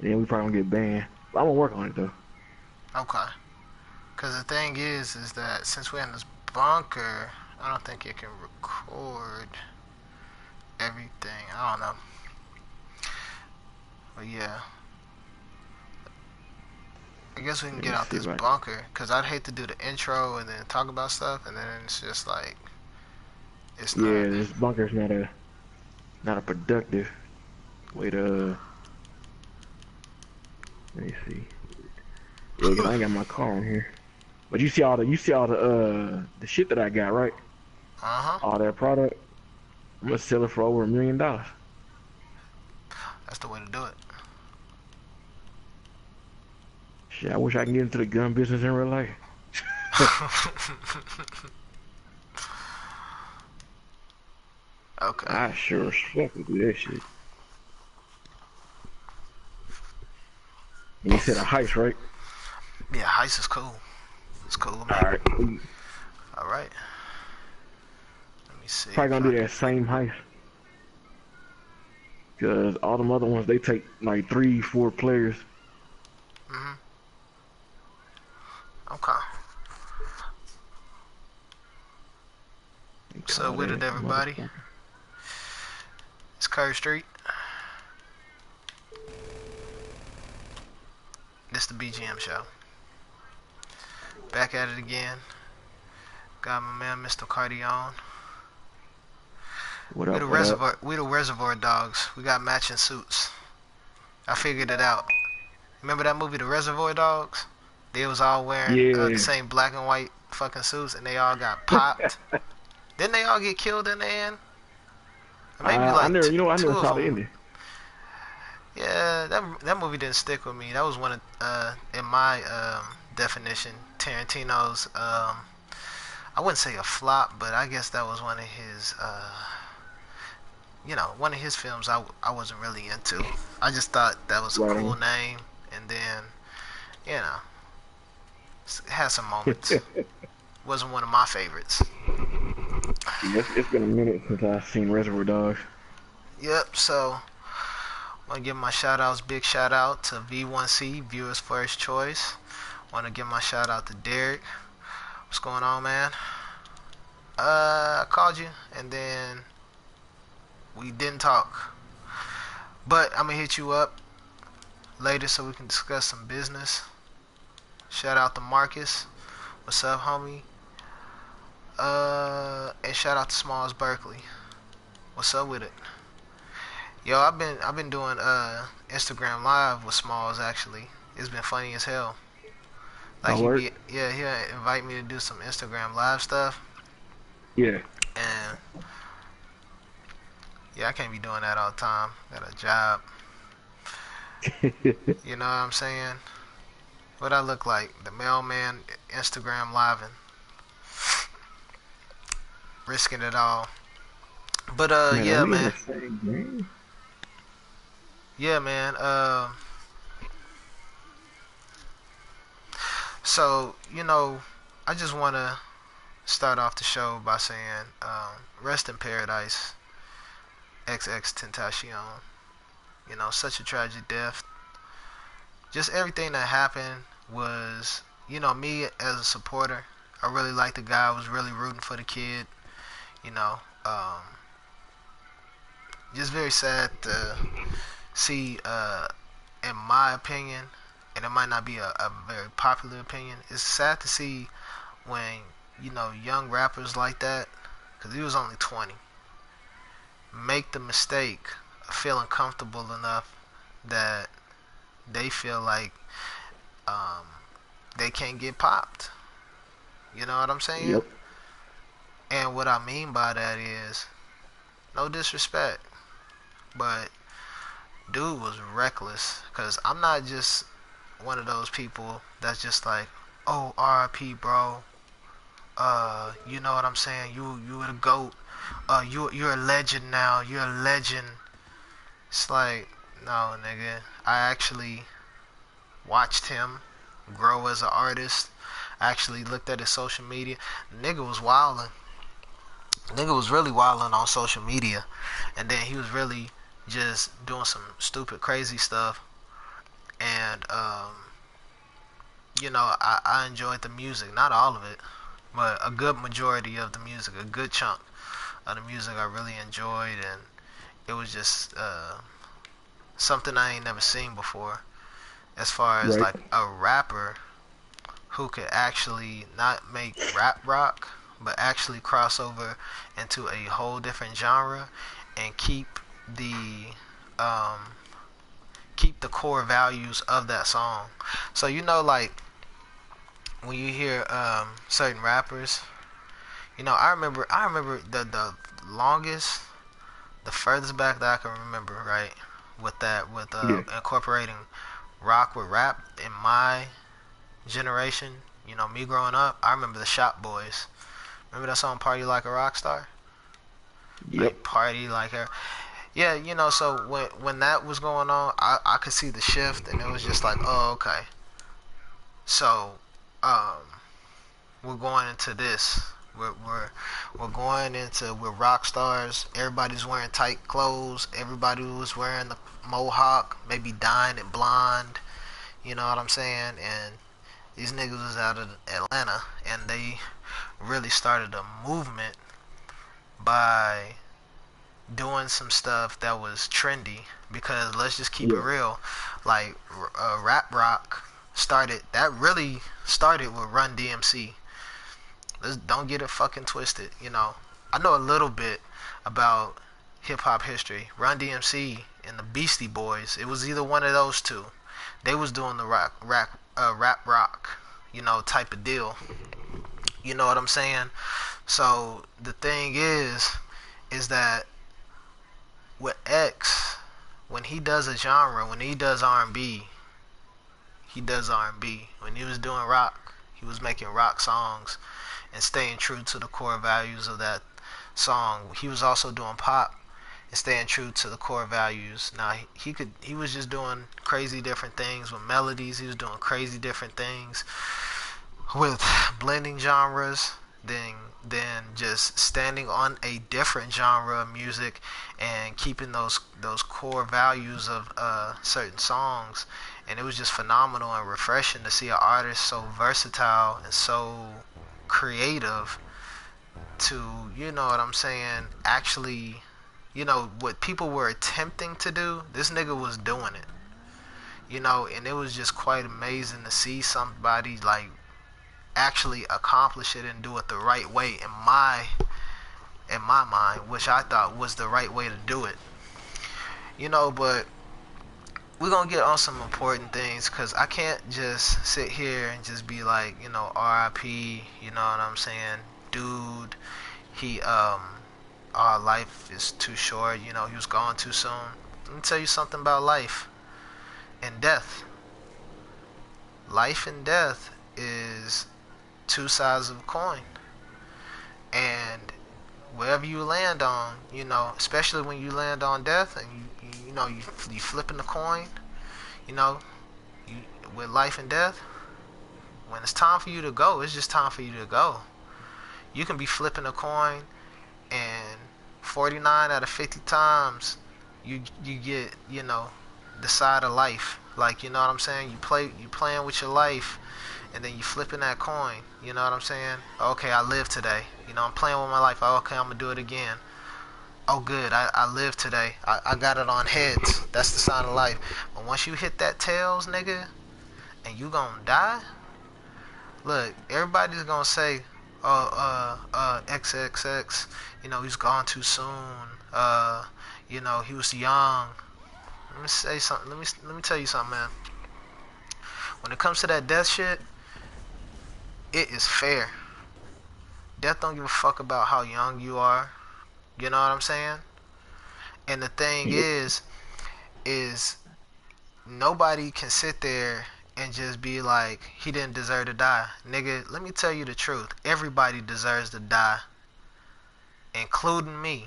Then we probably gonna get banned. But I'm gonna work on it though. Okay. Because the thing is that since we're in this bunker, I don't think it can record everything. I don't know. But yeah, I guess we can Let get me out see this if I. bunker. Because I'd hate to do the intro and then talk about stuff, and then it's just like, it's not. Yeah, this bunker's not a productive way to. Let me see. Yeah, 'cause I ain't got my car on here. But you see all the shit that I got, right? Uh huh. All that product. I'm gonna sell it for over $1 million. That's the way to do it. Shit, I wish I can get into the gun business in real life. Okay. I sure as fuck would do that shit. And you said a heist, right? Yeah, heist is cool. It's cool with All me. right. All right. Let me see Probably if gonna I do can. that same heist. Cause all them other ones they take like 3, 4 players. Mhm. Okay. They So call with it, that everybody. motherfucker. It's Curry Street. This the BGM show. Back at it again. Got my man Mr. Cardi on. What We the up? What up? reservoir. We the reservoir dogs. We got matching suits. I figured it out. Remember that movie, The Reservoir Dogs? They was all wearing the Yeah. same black and white fucking suits, and they all got popped. Didn't they all get killed in the end? Or maybe I like never, I two never of saw the them. ending. Yeah, that movie didn't stick with me. That was one of, in my definition, Tarantino's. I wouldn't say a flop, but I guess that was one of his. One of his films I wasn't really into. I just thought that was a Right cool on. name, and then you know, it had some moments. Wasn't one of my favorites. Yeah, it's been a minute since I've seen Reservoir Dogs. Yep. So want to give my shout outs. Big shout out to V1C, Viewers First Choice. Want to give my shout out to Derek. What's going on, man? I called you and then we didn't talk. But I'm gonna hit you up later so we can discuss some business. Shout out to Marcus. What's up, homie? And shout out to Smalls Berkeley. What's up with it? Yo, I've been doing Instagram Live with Smalls actually. It's been funny as hell. Like Oh, work? he'll invite me to do some Instagram Live stuff, Yeah. and yeah, I can't be doing that all the time. Got a job, you know what I'm saying? What I look like, the mailman Instagram Live and risking it all. But Man, are yeah, we in man, the same game? yeah, man. So I just wanna start off the show by saying, rest in paradise, XX Tentacion. Such a tragic death. Just everything that happened was, me as a supporter. I really liked the guy. I was really rooting for the kid. You know, um, just very sad to see, in my opinion, and it might not be a very popular opinion. It's sad to see when young rappers like that, because he was only 20, make the mistake of feeling comfortable enough that they feel like um, they can't get popped. You know what I'm saying? Yep. And what I mean by that is, no disrespect, but dude was reckless. Cause I'm not just one of those people that's just like, oh, R.I.P. bro. You know what I'm saying? You were the goat. You're a legend now. You're a legend. It's like, no, nigga. I actually watched him grow as an artist. I actually looked at his social media. Nigga was wilding. Nigga was really wilding on social media, and then he was really just doing some stupid, crazy stuff. And I enjoyed the music, not all of it, but a good majority of the music, a good chunk of the music I really enjoyed, and it was just something I ain't never seen before. As far as Right. like a rapper who could actually not make rap rock, but actually cross over into a whole different genre and the um, keep the core values of that song. So like when you hear certain rappers, I remember the longest, the furthest back that I can remember, right, with Yeah. incorporating rock with rap in my generation. Me growing up, I remember the Shop Boys. Remember that song "Party Like a Rock Star"? Yep. Like party like her. Yeah, So when that was going on, I could see the shift, and it was just like, oh, okay. So, um, we're going into this. We're going into we're rock stars. Everybody's wearing tight clothes. Everybody was wearing the mohawk, maybe dyeing it blonde. You know what I'm saying? And these niggas was out of Atlanta, and they really started a movement by doing some stuff that was trendy. Because let's just keep it Yeah. real, like rap rock really started with Run DMC. Let's don't get it fucking twisted. I know a little bit about hip hop history. Run DMC and the Beastie Boys. It was either one of those two. They was doing the rap rock, type of deal. You know what I'm saying? So the thing is that with X, when he does a genre, when he does R&B, he does R&B. When he was doing rock, he was making rock songs and staying true to the core values of that song. He was also doing pop and staying true to the core values. Now he was just doing crazy different things with melodies. He was doing crazy different things with blending genres, then just standing on a different genre of music and keeping those core values of certain songs. And it was just phenomenal and refreshing to see an artist so versatile and so creative to, you know what I'm saying, actually, what people were attempting to do, this nigga was doing it. And it was just quite amazing to see somebody like actually accomplish it and do it the right way in my mind, which I thought was the right way to do it. But we're gonna get on some important things because I can't just sit here and just be like, RIP, you know what I'm saying? Dude, he our life is too short, he was gone too soon. Let me tell you something about life and death. Life and death is two sides of a coin. And wherever you land on, especially when you land on death and you flipping the coin, you know, you, with life and death, when it's time for you to go, it's just time for you to go. You can be flipping a coin and 49 out of 50 times you get, the side of life. Like, you know what I'm saying? You playing with your life and then you flipping that coin. You know what I'm saying? Okay, I live today. I'm playing with my life. Okay, I'm gonna do it again. Oh, good. I live today. I got it on heads. That's the sign of life. But once you hit that tails, nigga, and you gonna die, look, everybody's gonna say, XXX, he's gone too soon. He was young. Let me say something. Let me tell you something, man. When it comes to that death shit, it is fair. Death don't give a fuck about how young you are. You know what I'm saying? And the thing Yep. is nobody can sit there and just be like, he didn't deserve to die. Nigga, let me tell you the truth. Everybody deserves to die, including me.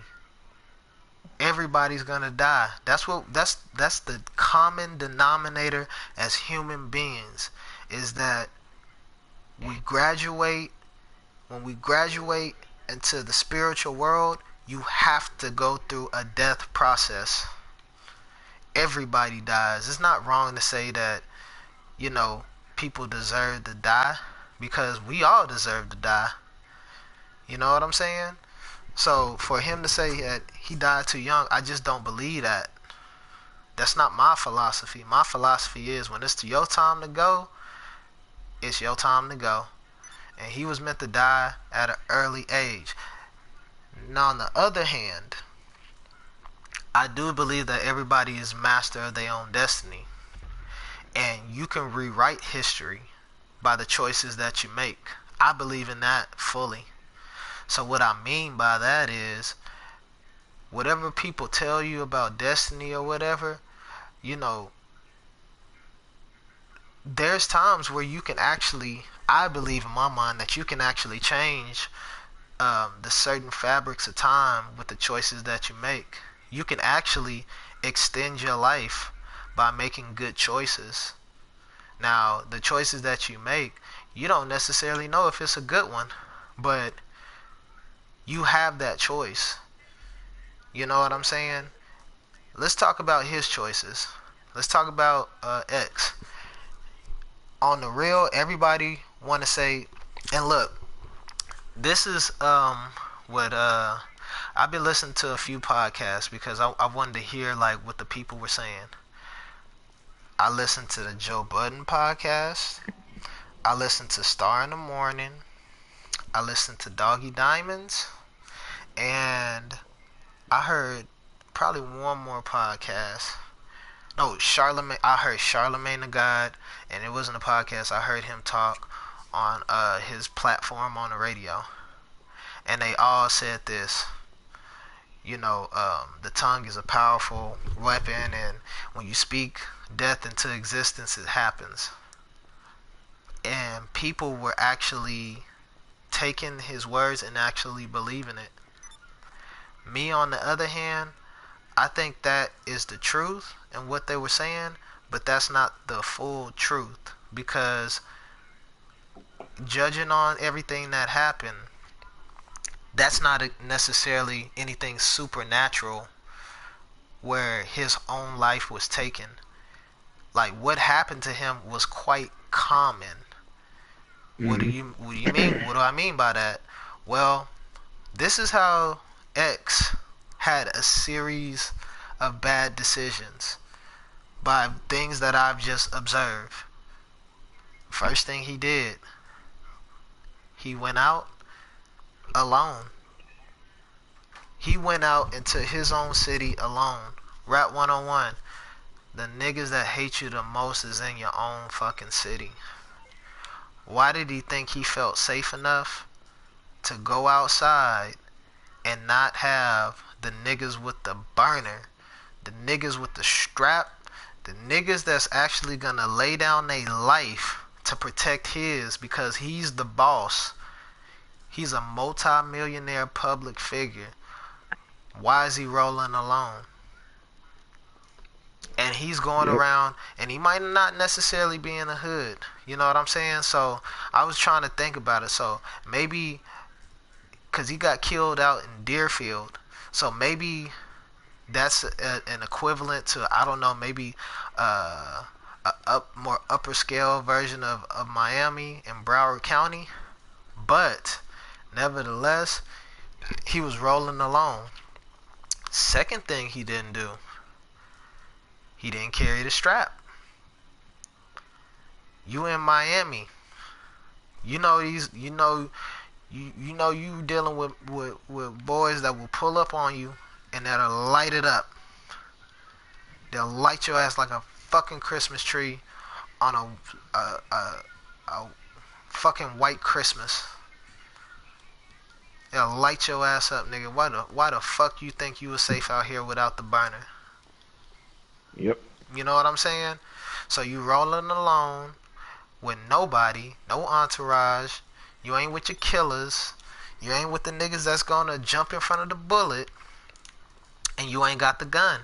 Everybody's gonna die. That's the common denominator as human beings, is that we graduate when we graduate into the spiritual world, you have to go through a death process. Everybody dies. It's not wrong to say that you know, people deserve to die, because we all deserve to die. You know what I'm saying? So for him to say that he died too young, I just don't believe that. That's not my philosophy. My philosophy is when it's your time to go, it's your time to go. And he was meant to die at an early age. Now, on the other hand, I do believe that everybody is master of their own destiny. And you can rewrite history by the choices that you make. I believe in that fully. So what I mean by that is, whatever people tell you about destiny or whatever, you know, there's times where you can actually, I believe in my mind, that you can actually change the certain fabrics of time with the choices that you make. You can actually extend your life by making good choices. Now, the choices that you make, you don't necessarily know if it's a good one, but you have that choice. You know what I'm saying? Let's talk about his choices. Let's talk about X. On the real, everybody want to say, and look, this is what I've been listening to a few podcasts because I wanted to hear like what the people were saying. I listened to the Joe Budden podcast. I listened to Star in the Morning. I listened to Doggy Diamonds, and I heard probably one more podcast. No, Charlemagne. I heard Charlemagne the God, and it wasn't a podcast. I heard him talk on his platform on the radio, and they all said this. You know, the tongue is a powerful weapon, and when you speak death into existence, it happens. And people were actually taking his words and actually believing it. Me, on the other hand, I think that is the truth and what they were saying, but that's not the full truth, because judging on everything that happened, that's not necessarily anything supernatural where his own life was taken. Like, what happened to him was quite common. What do Mm-hmm. you mean? What do I mean by that? Well, this is how X had a series of bad decisions by things that I've just observed. First thing he did, he went out alone. He went out into his own city alone. Rap 101. The niggas that hate you the most is in your own fucking city. Why did he think he felt safe enough to go outside and not have the niggas with the burner, the niggas with the strap, the niggas that's actually gonna lay down their life to protect his, because he's the boss? He's a multi-millionaire public figure. Why is he rolling alone? And he's going Yep. around, and he might not necessarily be in the hood. You know what I'm saying? So I was trying to think about it. So maybe, because he got killed out in Deerfield, so maybe that's an equivalent to, I don't know, maybe a more upper scale version of Miami and Broward County. But nevertheless, he was rolling alone. Second thing he didn't do, he didn't carry the strap. You in Miami, you know these, you know you dealing with boys that will pull up on you and that'll light it up. They'll light your ass like a fucking Christmas tree on a fucking white Christmas. They'll light your ass up, nigga. Why the fuck you think you was safe out here without the burner? Yep. You know what I'm saying? So you rolling alone with nobody, no entourage. You ain't with your killers. You ain't with the niggas that's gonna jump in front of the bullet. And you ain't got the gun.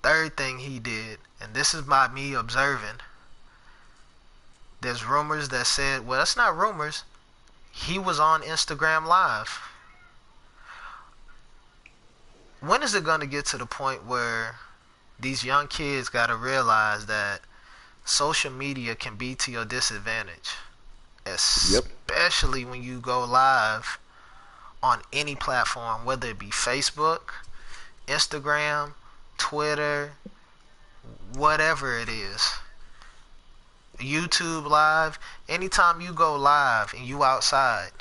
Third thing he did, and this is by me observing, there's rumors that said, well, that's not rumors, he was on Instagram Live. When is it gonna get to the point where these young kids gotta realize that social media can be to your disadvantage, Yep. especially when you go live on any platform, whether it be Facebook, Instagram, Twitter, whatever it is, YouTube live. Anytime you go live and you outside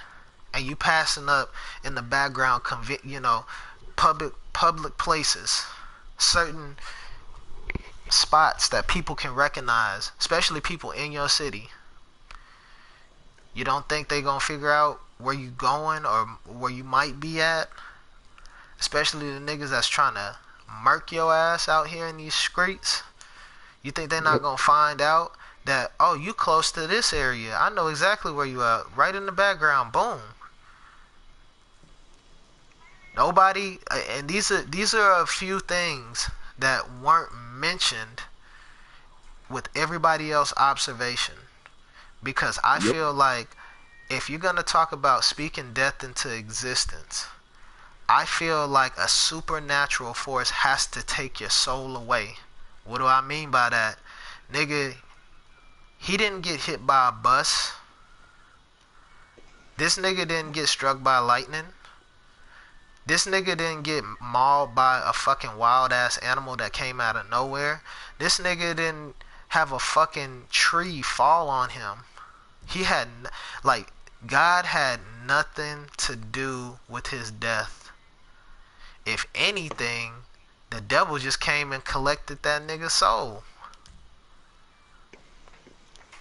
and you passing up in the background, public places, certain spots that people can recognize, especially people in your city. You don't think they gonna figure out where you going or where you might be at? Especially the niggas that's trying to murk your ass out here in these streets. You think they're not Yep. gonna find out that, oh, you close to this area? I know exactly where you at. Right in the background. Boom. Nobody. And these are a few things that weren't mentioned with everybody else observation, because I Yep. feel like if you're gonna talk about speaking death into existence, I feel like a supernatural force has to take your soul away. What do I mean by that? Nigga, he didn't get hit by a bus. This nigga didn't get struck by lightning. This nigga didn't get mauled by a fucking wild ass animal that came out of nowhere. This nigga didn't have a fucking tree fall on him. He had, like, God had nothing to do with his death. If anything, the devil just came and collected that nigga's soul.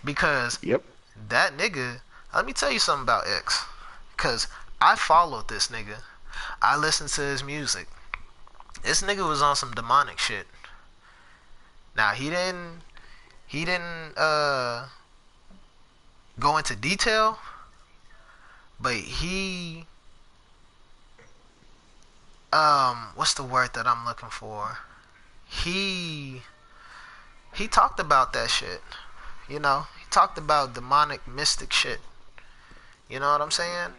Because Yep. that nigga, let me tell you something about X. Because I followed this nigga. I listened to his music. This nigga was on some demonic shit. Now he didn't go into detail, but he what's the word that I'm looking for? He talked about that shit. He talked about demonic mystic shit. You know what I'm saying?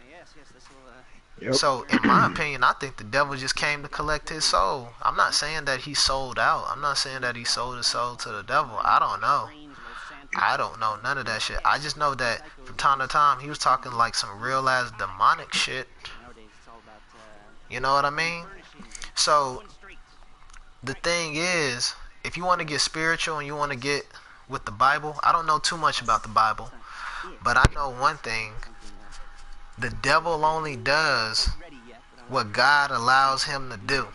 Yep. So, in my opinion, I think the devil just came to collect his soul. I'm not saying that he sold out. I'm not saying that he sold his soul to the devil. I don't know. I don't know none of that shit. I just know that from time to time he was talking like some real ass demonic shit. You know what I mean? So, the thing is, if you want to get spiritual and you want to get with the Bible, I don't know too much about the Bible, but I know one thing. The devil only does what God allows him to do.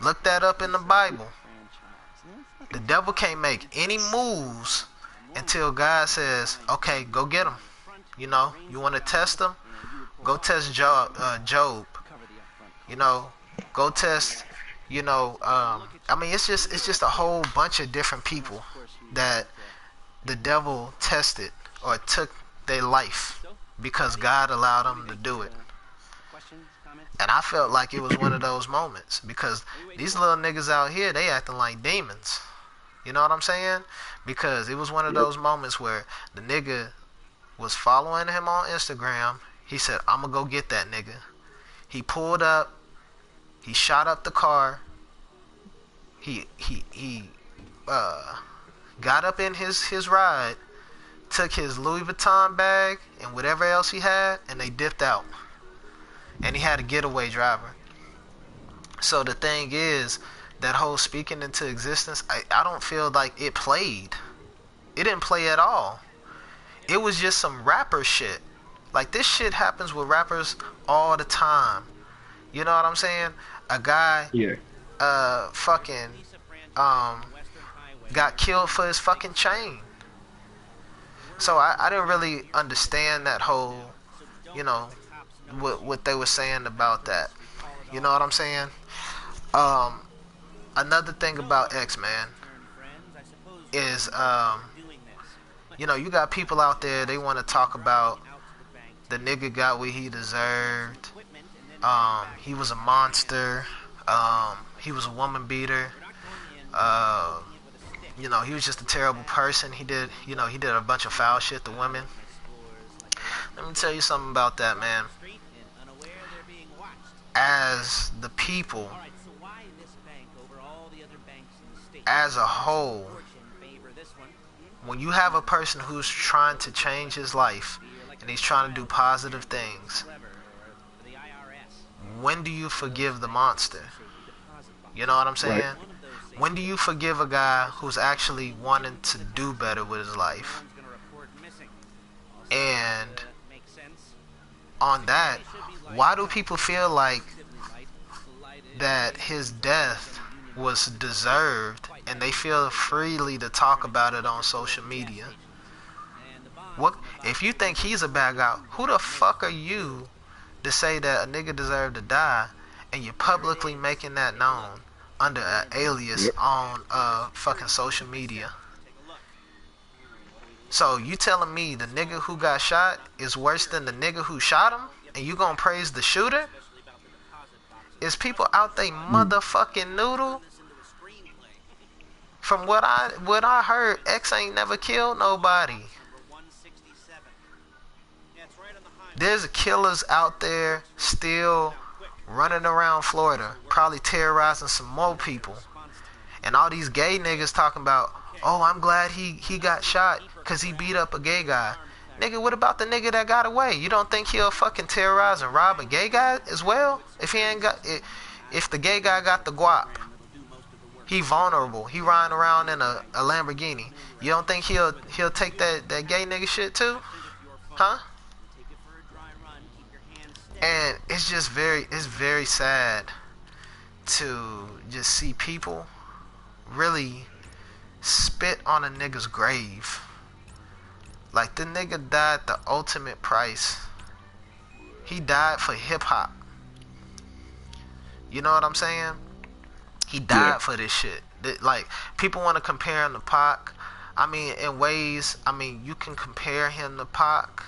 Look that up in the Bible. The devil can't make any moves until God says, okay, go get him. You want to test him? Go test Job. Go test, I mean, it's just a whole bunch of different people that the devil tested or took their life because God allowed them to do it. And I felt like it was one of those moments because these little niggas out here, they acting like demons. You know what I'm saying? Because it was one of Yep. those moments where the nigga was following him on Instagram. He said, I'm gonna go get that nigga. He pulled up. He shot up the car. He got up in his ride, took his Louis Vuitton bag and whatever else he had, and they dipped out. And he had a getaway driver. So the thing is, that whole speaking into existence, I don't feel like it played. It didn't play at all. It was just some rapper shit. Like, this shit happens with rappers all the time. You know what I'm saying? A guy Yeah. fucking got killed for his fucking chain. So I didn't really understand that whole, you know, what they were saying about that. You know what I'm saying? Um, Another thing about X, man, is you got people out there, they want to talk about the nigga got what he deserved. He was a monster. He was a woman beater. Uh, he was just a terrible person. He did a bunch of foul shit to women. Let me tell you something about that, man. As the people, as a whole, when you have a person who's trying to change his life and he's trying to do positive things, when do you forgive the monster? You know what I'm Right. saying? When do you forgive a guy who's actually wanting to do better with his life? And on that, why do people feel like that his death was deserved and they feel freely to talk about it on social media? What if you think he's a bad guy? Who the fuck are you to say that a nigga deserved to die, and you're publicly making that known under an alias Yep. on fucking social media? So you telling me the nigga who got shot is worse than the nigga who shot him, and you gonna praise the shooter? Is people out there motherfucking noodle? From what I heard, X ain't never killed nobody. There's killers out there still running around Florida, probably terrorizing some more people. And all these gay niggas talking about, oh, I'm glad he got shot because he beat up a gay guy. Nigga, what about the nigga that got away? You don't think he'll fucking terrorize and rob a gay guy as well? If the gay guy got the guap, he vulnerable, he riding around in a Lamborghini. You don't think he'll take that gay nigga shit too? Huh? And it's just very sad to just see people really spit on a nigga's grave. Like, the nigga died the ultimate price. He died for hip hop. You know what I'm saying? He died for this shit. Like, people want to compare him to Pac. I mean, in ways, I mean, you can compare him to Pac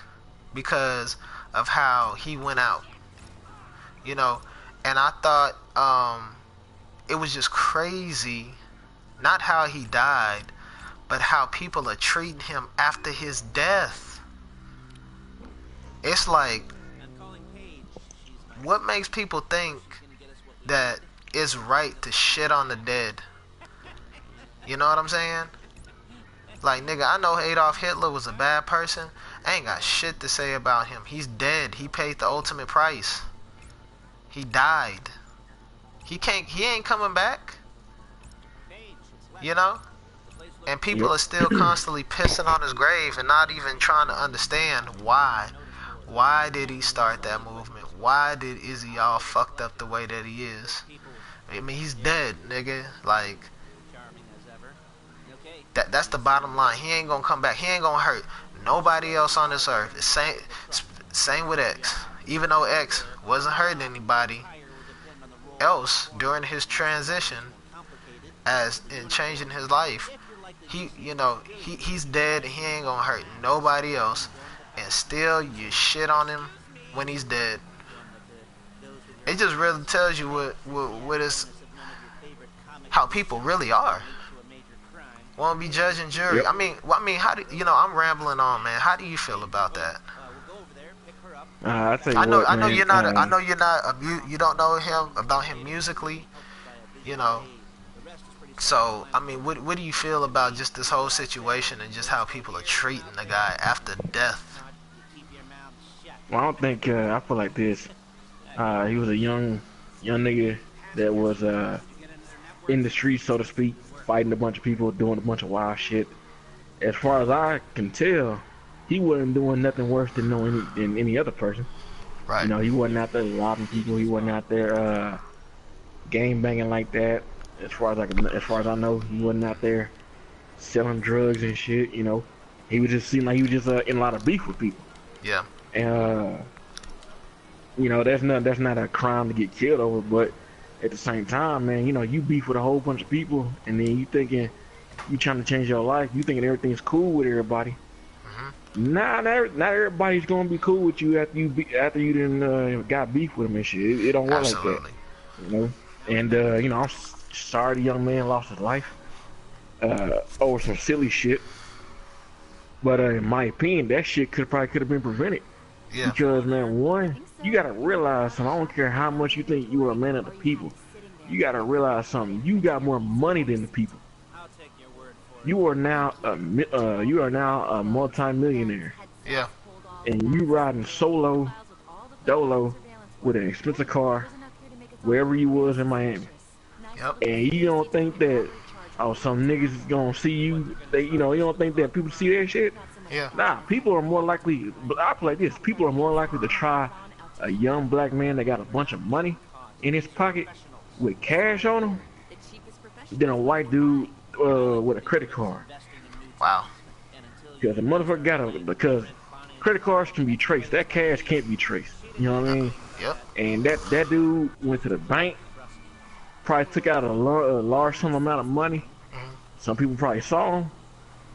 because of how he went out, you know. And I thought it was just crazy, not how he died, but how people are treating him after his death. It's like, what makes people think that it's right to shit on the dead? You know what I'm saying? Like, nigga, I know Adolf Hitler was a bad person. I ain't got shit to say about him. He's dead. He paid the ultimate price. He died. He ain't coming back. You know? And people are still constantly pissing on his grave and not even trying to understand why. Why did he start that movement? Why did Izzy all fucked up the way that he is? I mean, he's dead, nigga. Like, that's the bottom line. He ain't gonna come back. He ain't gonna hurt nobody else on this earth. It's same with X. Even though X wasn't hurting anybody else during his transition, as in changing his life, he's dead and he ain't gonna hurt nobody else. And still you shit on him when he's dead. It just really tells you what is, how people really are. Won't be judge and jury. Yep. I mean, how do you know? I'm rambling on, man. How do you feel about that? I tell you I know, what, I know man, you're not. I know you're not. You don't know him about him musically, you know. So, I mean, what do you feel about just this whole situation and just how people are treating the guy after death? Well, I don't think I feel like this. He was a young nigga that was in the streets, so to speak, fighting a bunch of people, doing a bunch of wild shit. As far as I can tell, he wasn't doing nothing worse than any other person. Right. You know, he wasn't out there robbing people. He wasn't out there gang banging like that. As far as I know, he wasn't out there selling drugs and shit. You know, he was just seemed like he was just in a lot of beef with people. Yeah. And you know, that's not a crime to get killed over. But at the same time, man, you know, you beef with a whole bunch of people, and then you thinking you trying to change your life. You thinking everything's cool with everybody. Mm-hmm. Not everybody's gonna be cool with you after you done got beef with them and shit. It don't work like that, you know. And you know, I'm sorry the young man lost his life over some silly shit. But in my opinion, that shit could have been prevented. Yeah. Because, man, one, you gotta realize something. I don't care how much you think you are a man of the people. You gotta realize something. You got more money than the people. you are now a multi-millionaire, Yeah. and you riding solo dolo with an expensive car wherever you was in Miami, Yep. and you don't think that some niggas is gonna see you? You don't think that people see that shit? Yeah. Nah, people are more likely. I play this. People are more likely to try a young black man that got a bunch of money in his pocket with cash on him than a white dude with a credit card. Wow. Because a motherfucker got a because credit cards can be traced. That cash can't be traced. You know what I mean? Yep. And that dude went to the bank, probably took out a large sum amount of money. Hmm. Some people probably saw him.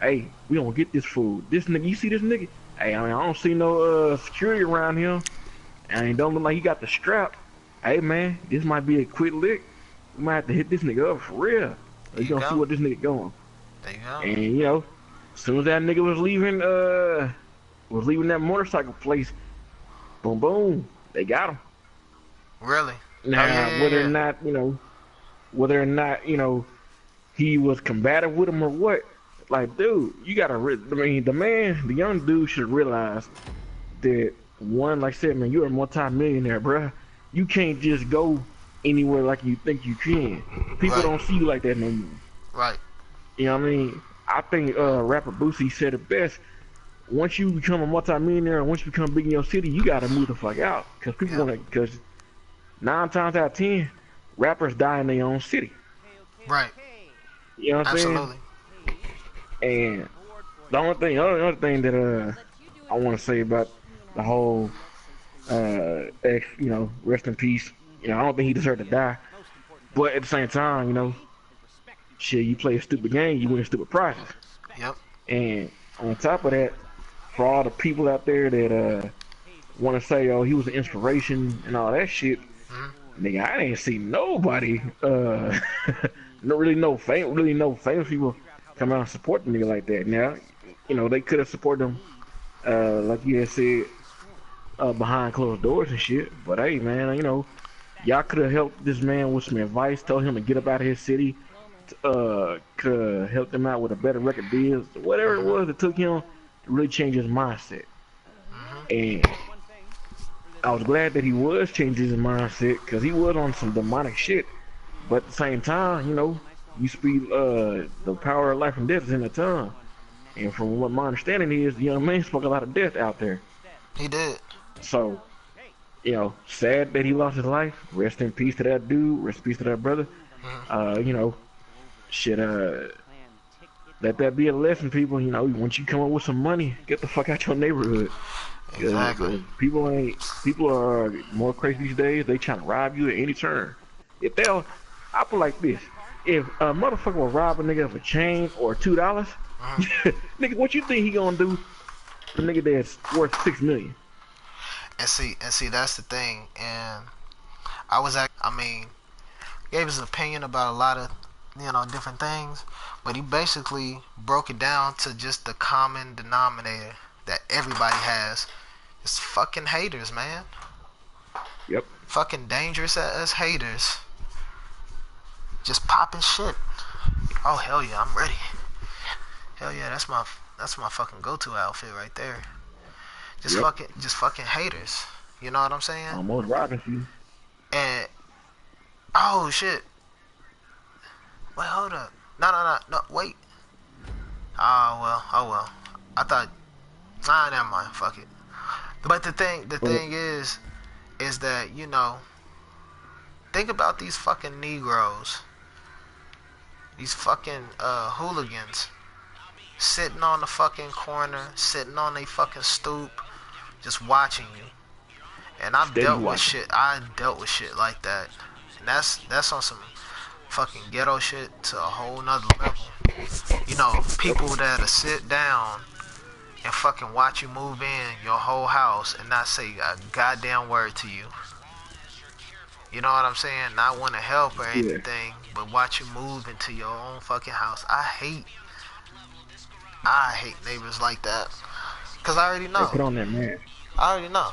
Hey, we don't get this food. This nigga, you see this nigga? Hey, I mean, I don't see no security around him, and it don't look like he got the strap. Hey, man, this might be a quick lick. We might have to hit this nigga up for real. There You you gonna see go. what this nigga going. There you go. And as soon as that nigga was leaving that motorcycle place, boom, boom, they got him. Really? Oh yeah, Now, yeah, yeah. whether or not, he was combative with him or what, like, dude, you gotta, I mean, the young dude should realize that, one, like I said, man, you're a multi-millionaire, bruh. You can't just go anywhere like you think you can. People Right. don't see you like that no more. Right. You know what I mean? I think rapper Boosie said it best. Once you become a multi-millionaire, once you become big in your city, you gotta move the fuck out. Cause people Yep. wanna, cause 9 times out of 10, rappers die in their own city. Right. You know what I'm saying? Absolutely. And the other thing that I want to say about the whole ex, rest in peace. I don't think he deserved to die, but at the same time, shit, you play a stupid game, you win stupid prizes. Yep. And on top of that, for all the people out there that want to say, oh, he was an inspiration and all that shit, Hmm. nigga, I ain't seen nobody, really no famous people come out and support the nigga like that. Now, they could have supported him, like you had said, behind closed doors and shit. But hey, man, y'all could have helped this man with some advice, told him to get up out of his city, could have helped him out with a better record deal, whatever it Hmm. was that took him to really change his mindset. Hmm. And I was glad that he was changing his mindset because he was on some demonic shit. But at the same time, you speak the power of life and death is in the tongue. And from what my understanding is, the young man spoke a lot of death out there. He did. So, sad that he lost his life. Rest in peace to that dude. Rest in peace to that brother. Hmm. Should let that be a lesson, people. Once you come up with some money, get the fuck out your neighborhood. Exactly. People are more crazy these days. They trying to rob you at any turn. If they'll, I put like this: if a motherfucker will rob a nigga of a chain or $2, Hmm. nigga, what you think he gonna do? A nigga that's worth 6 million. And see, that's the thing. And I mean, gave his opinion about a lot of, different things, but he basically broke it down to just the common denominator that everybody has. It's fucking haters, man. Yep. Fucking dangerous as haters. Just popping shit. Oh hell yeah, I'm ready. Hell yeah, that's my fucking go-to outfit right there. Just Yep. fucking haters. You know what I'm saying? Almost robbing you. And oh shit. Wait, hold up. No, wait. Oh well. I thought, nah, never mind. Fuck it. But the But thing is that think about these fucking Negroes, these fucking hooligans, sitting on the fucking corner, sitting on a fucking stoop, just watching you. And steady watching. I dealt with shit like that. And that's on some fucking ghetto shit to a whole nother level. Yep. People that'll sit down and fucking watch you move in your whole house and not say a goddamn word to you. You know what I'm saying? Not want to help or Yeah. anything, but watch you move into your own fucking house. I hate neighbors like that. Cause I already Hey, know. put on that mask. I already know.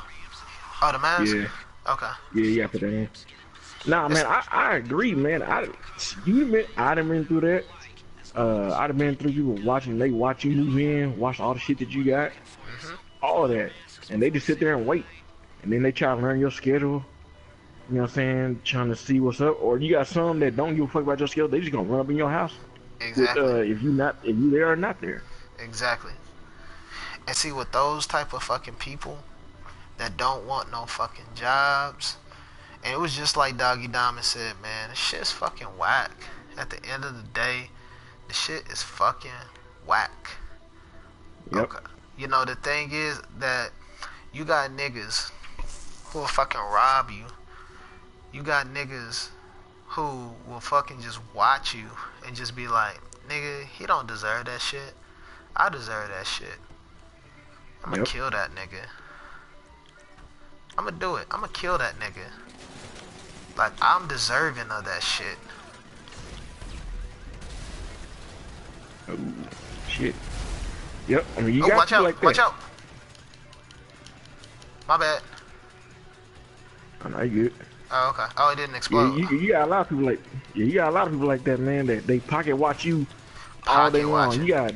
Oh, the mask? Yeah. Okay. Yeah, yeah, put that on. Nah, It's, man, I agree, man. I done been through that. I'd have been through people watching. They watch you move in, watch all the shit that you got, Hmm. all of that, and they just sit there and wait. And then they try to learn your schedule. You know what I'm saying? Trying to see what's up. Or you got some that don't give a fuck about your schedule. They just gonna run up in your house with Exactly. if you there or not there. Exactly. And see, with those type of fucking people that don't want no fucking jobs, and it was just like Doggy Diamond said, man, this shit's fucking whack. At the end of the day, the shit is fucking whack. Yep. Okay. You know, the thing is that you got niggas who will fucking rob you. You got niggas who will fucking just watch you and just be like, nigga, he don't deserve that shit. I deserve that shit. I'm gonna Yep. kill that nigga. I'm gonna do it. I'm gonna kill that nigga. Like, I'm deserving of that shit. Oh, shit. Yep. I mean, you Oh, got watch people out. like Watch that. out. My bad. I know you good. Oh, okay. Oh, it didn't Yeah, explode. you got a lot of people like you got a lot of people like that, man. That they pocket watch you all day Pocket long. watching. You got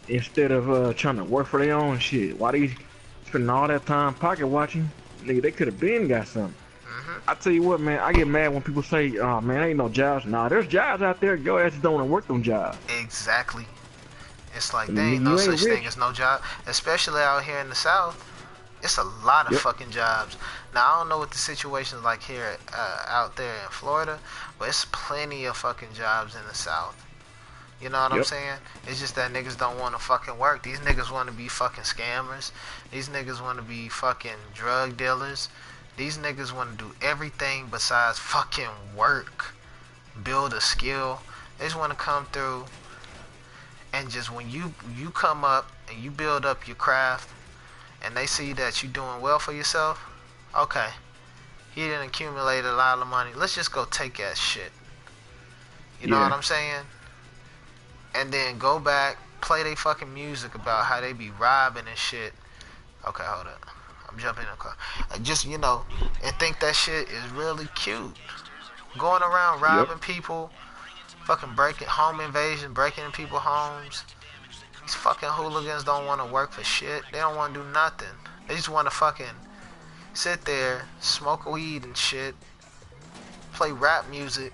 instead of trying to work for their own shit. Why they spending all that time pocket watching? Nigga, they could have been got something. Hmm. I tell you what, man, I get mad when people say, "Oh man, ain't no jobs." Nah, there's jobs out there. Your ass don't want to work them jobs. Exactly. It's like And there ain't nigga, no you ain't such thing rich. as no job, especially out here in the South. It's a lot of Yep, fucking jobs. Now I don't know what the situation is like here out there in Florida, but it's plenty of fucking jobs in the South. You know what I'm yep, saying? It's just that niggas don't want to fucking work. These niggas want to be fucking scammers. These niggas want to be fucking drug dealers. These niggas want to do everything besides fucking work, build a skill. They just want to come through and just when you come up and you build up your craft and they see that you doing well for yourself, okay, he didn't accumulate a lot of money. Let's just go take that shit. You know what yeah. I'm saying? And then go back, play they fucking music about how they be robbing and shit. Okay, hold up. I'm jumping in the car. Just, and think that shit is really cute. Going around Yep. robbing people, fucking breaking home invasion, breaking in people's homes. These fucking hooligans don't want to work for shit. They don't want to do nothing. They just want to fucking sit there, smoke weed and shit, play rap music,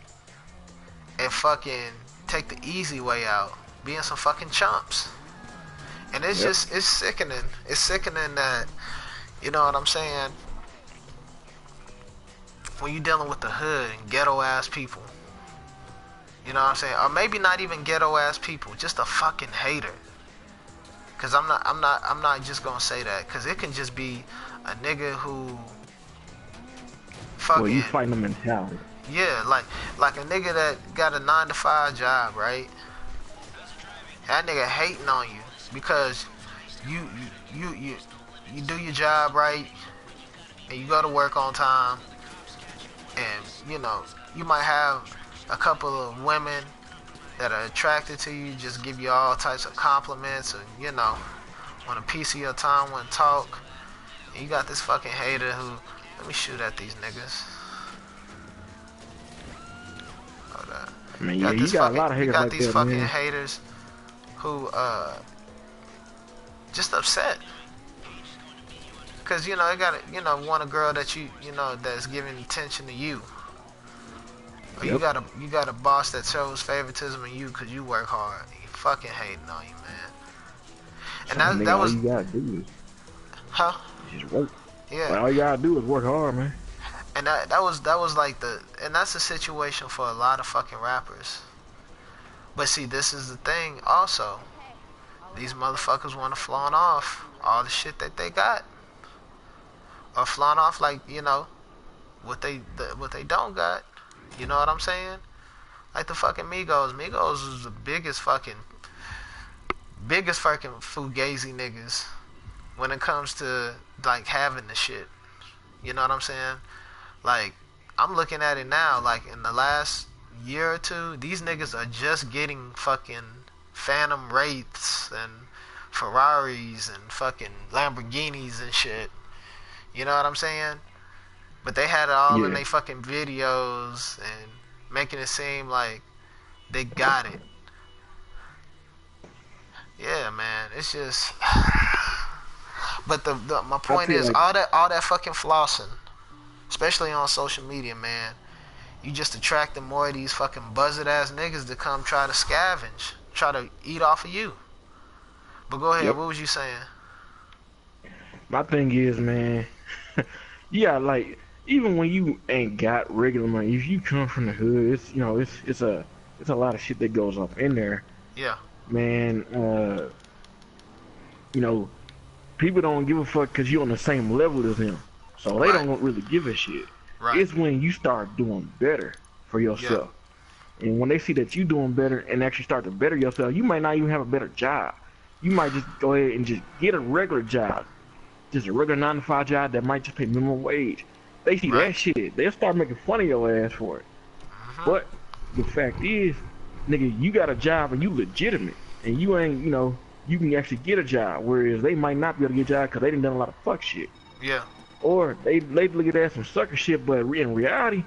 and fucking take the easy way out, being some fucking chumps. And it's Yep. just, it's sickening. It's sickening that, you know what I'm saying, when you dealing with the hood and ghetto ass people, you know what I'm saying, or maybe not even ghetto ass people, just a fucking hater. Cause I'm not just gonna say that, cause it can just be a nigga who Well, you fucking, fighting the mentality. yeah, like a nigga that got a 9 to 5 job, right? That nigga hating on you because you you you you do your job right and you go to work on time, and you might have a couple of women that are attracted to you, just give you all types of compliments, and want a piece of your time, want to talk. And you got this fucking hater who, let me shoot at these niggas. Hold up. I mean, yeah, you got a lot of You haters got like these that, fucking man. haters who just upset because they got want a girl that that's giving attention to you. Or Yep. you got a boss that shows favoritism in you because you work hard. He fucking hating on you, man. And Nah, nigga, that all was, you gotta do huh? is just work. Yeah. Like, all you gotta do is work hard, man. And that was like and that's the situation for a lot of fucking rappers. But see, this is the thing also. These motherfuckers want to flaunt off all the shit that they got, or flaunt off like what they don't got. You know what I'm saying? Like the fucking Migos. Migos is the biggest fucking fugazi niggas when it comes to like having the shit. You know what I'm saying? Like, I'm looking at it now, like in the last year or two, these niggas are just getting fucking Phantom Wraiths and Ferraris and fucking Lamborghinis and shit. You know what I'm saying? But they had it all in Yeah. their fucking videos and making it seem like they got it. Yeah, man. It's just. But my I point feel is like, all that fucking flossing, especially on social media, man. You just attracting more of these fucking buzzard ass niggas to come try to scavenge, try to eat off of you. But go ahead, yep. what was you saying? My thing is, man, yeah, like even when you ain't got regular money, if you come from the hood, it's it's a lot of shit that goes up in there, Yeah, man. You know, people don't give a fuck because you're on the same level as them, so they right, don't really give a shit. right. It's when you start doing better for Yeah, yourself, and when they see that you doing better and actually start to better yourself, you might not even have a better job. You might just go ahead and just get a regular job, just a regular 9 to 5 job that might just pay minimum wage. They see right. that shit, they'll start making fun of your ass for it. Hmm. But the fact is, nigga, you got a job and you legitimate, and you ain't, you can actually get a job. Whereas they might not be able to get a job because they done a lot of fuck shit, Yeah, or they look at that some sucker shit. But in reality,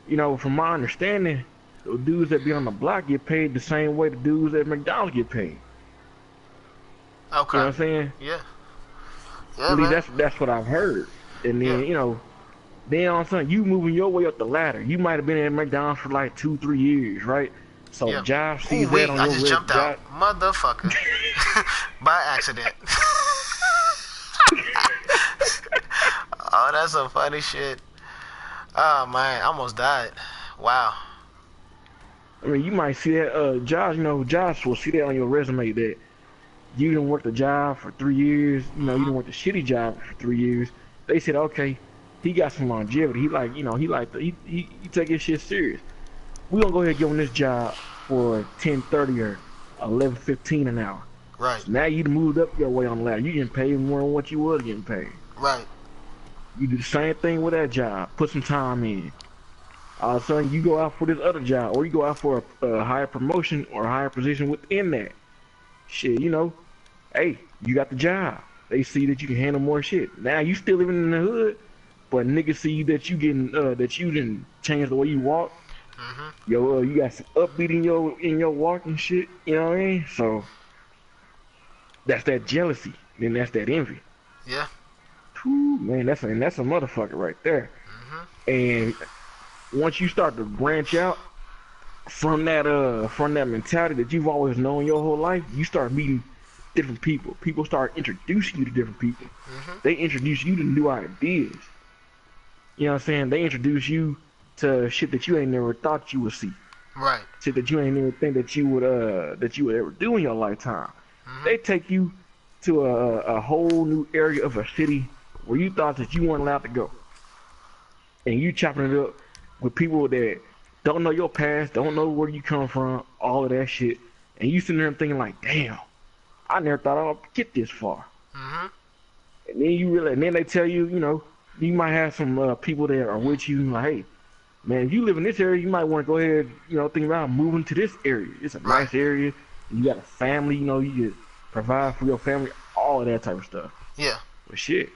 from my understanding, the dudes that be on the block get paid the same way the dudes at McDonald's get paid. You okay. know what I'm saying? Yeah, At yeah, least man. that's what I've heard. And then, Yeah, then all of a sudden you moving your way up the ladder. You might have been at McDonald's for like 2, 3 years, right? So yeah. job Ooh, sees that wait, on I your just jumped out. job. Motherfucker. By accident. Oh, that's some funny shit. Oh, man, I almost died. Wow. I mean, you might see that Josh, Josh will see that on your resume that you didn't work the job for 3 years. You didn't Hmm. work the shitty job for 3 years. They said, okay, he got some longevity. He take his shit serious. We gonna go ahead and give him this job for 10.30 or 11.15 an hour. Right, So now you moved up your way on the ladder. You getting paid more than what you was getting paid. right. You do the same thing with that job. Put some time in. All of a sudden, you go out for this other job, or you go out for a higher promotion or a higher position within that. Shit, hey, you got the job. They see that you can handle more shit. Now you still living in the hood, but niggas see that you didn't change the way you walk. Hmm. Yo, you got some upbeat in your walk and shit. You know what I mean? So that's that jealousy. Then that's that envy. Yeah. Whew, man, that's a motherfucker right there. Hmm. And once you start to branch out from that mentality that you've always known your whole life, you start meeting different people. People start introducing you to different people. Hmm. They introduce you to new ideas. You know what I'm saying? They introduce you to shit that you ain't never thought you would see. Right. Shit that you ain't never think that you would ever do in your lifetime. Hmm. They take you to a whole new area of a city where you thought that you weren't allowed to go. And you chopping it up with people that don't know your past, don't know where you come from, all of that shit. And you sitting there thinking like, damn, I never thought I'd get this far. Hmm. And then and then they tell you, you might have some people that are with you, like, hey, man, if you live in this area, you might want to go ahead, think about moving to this area. It's a Right. nice area. You got a family, you can provide for your family, all of that type of stuff. Yeah. But shit,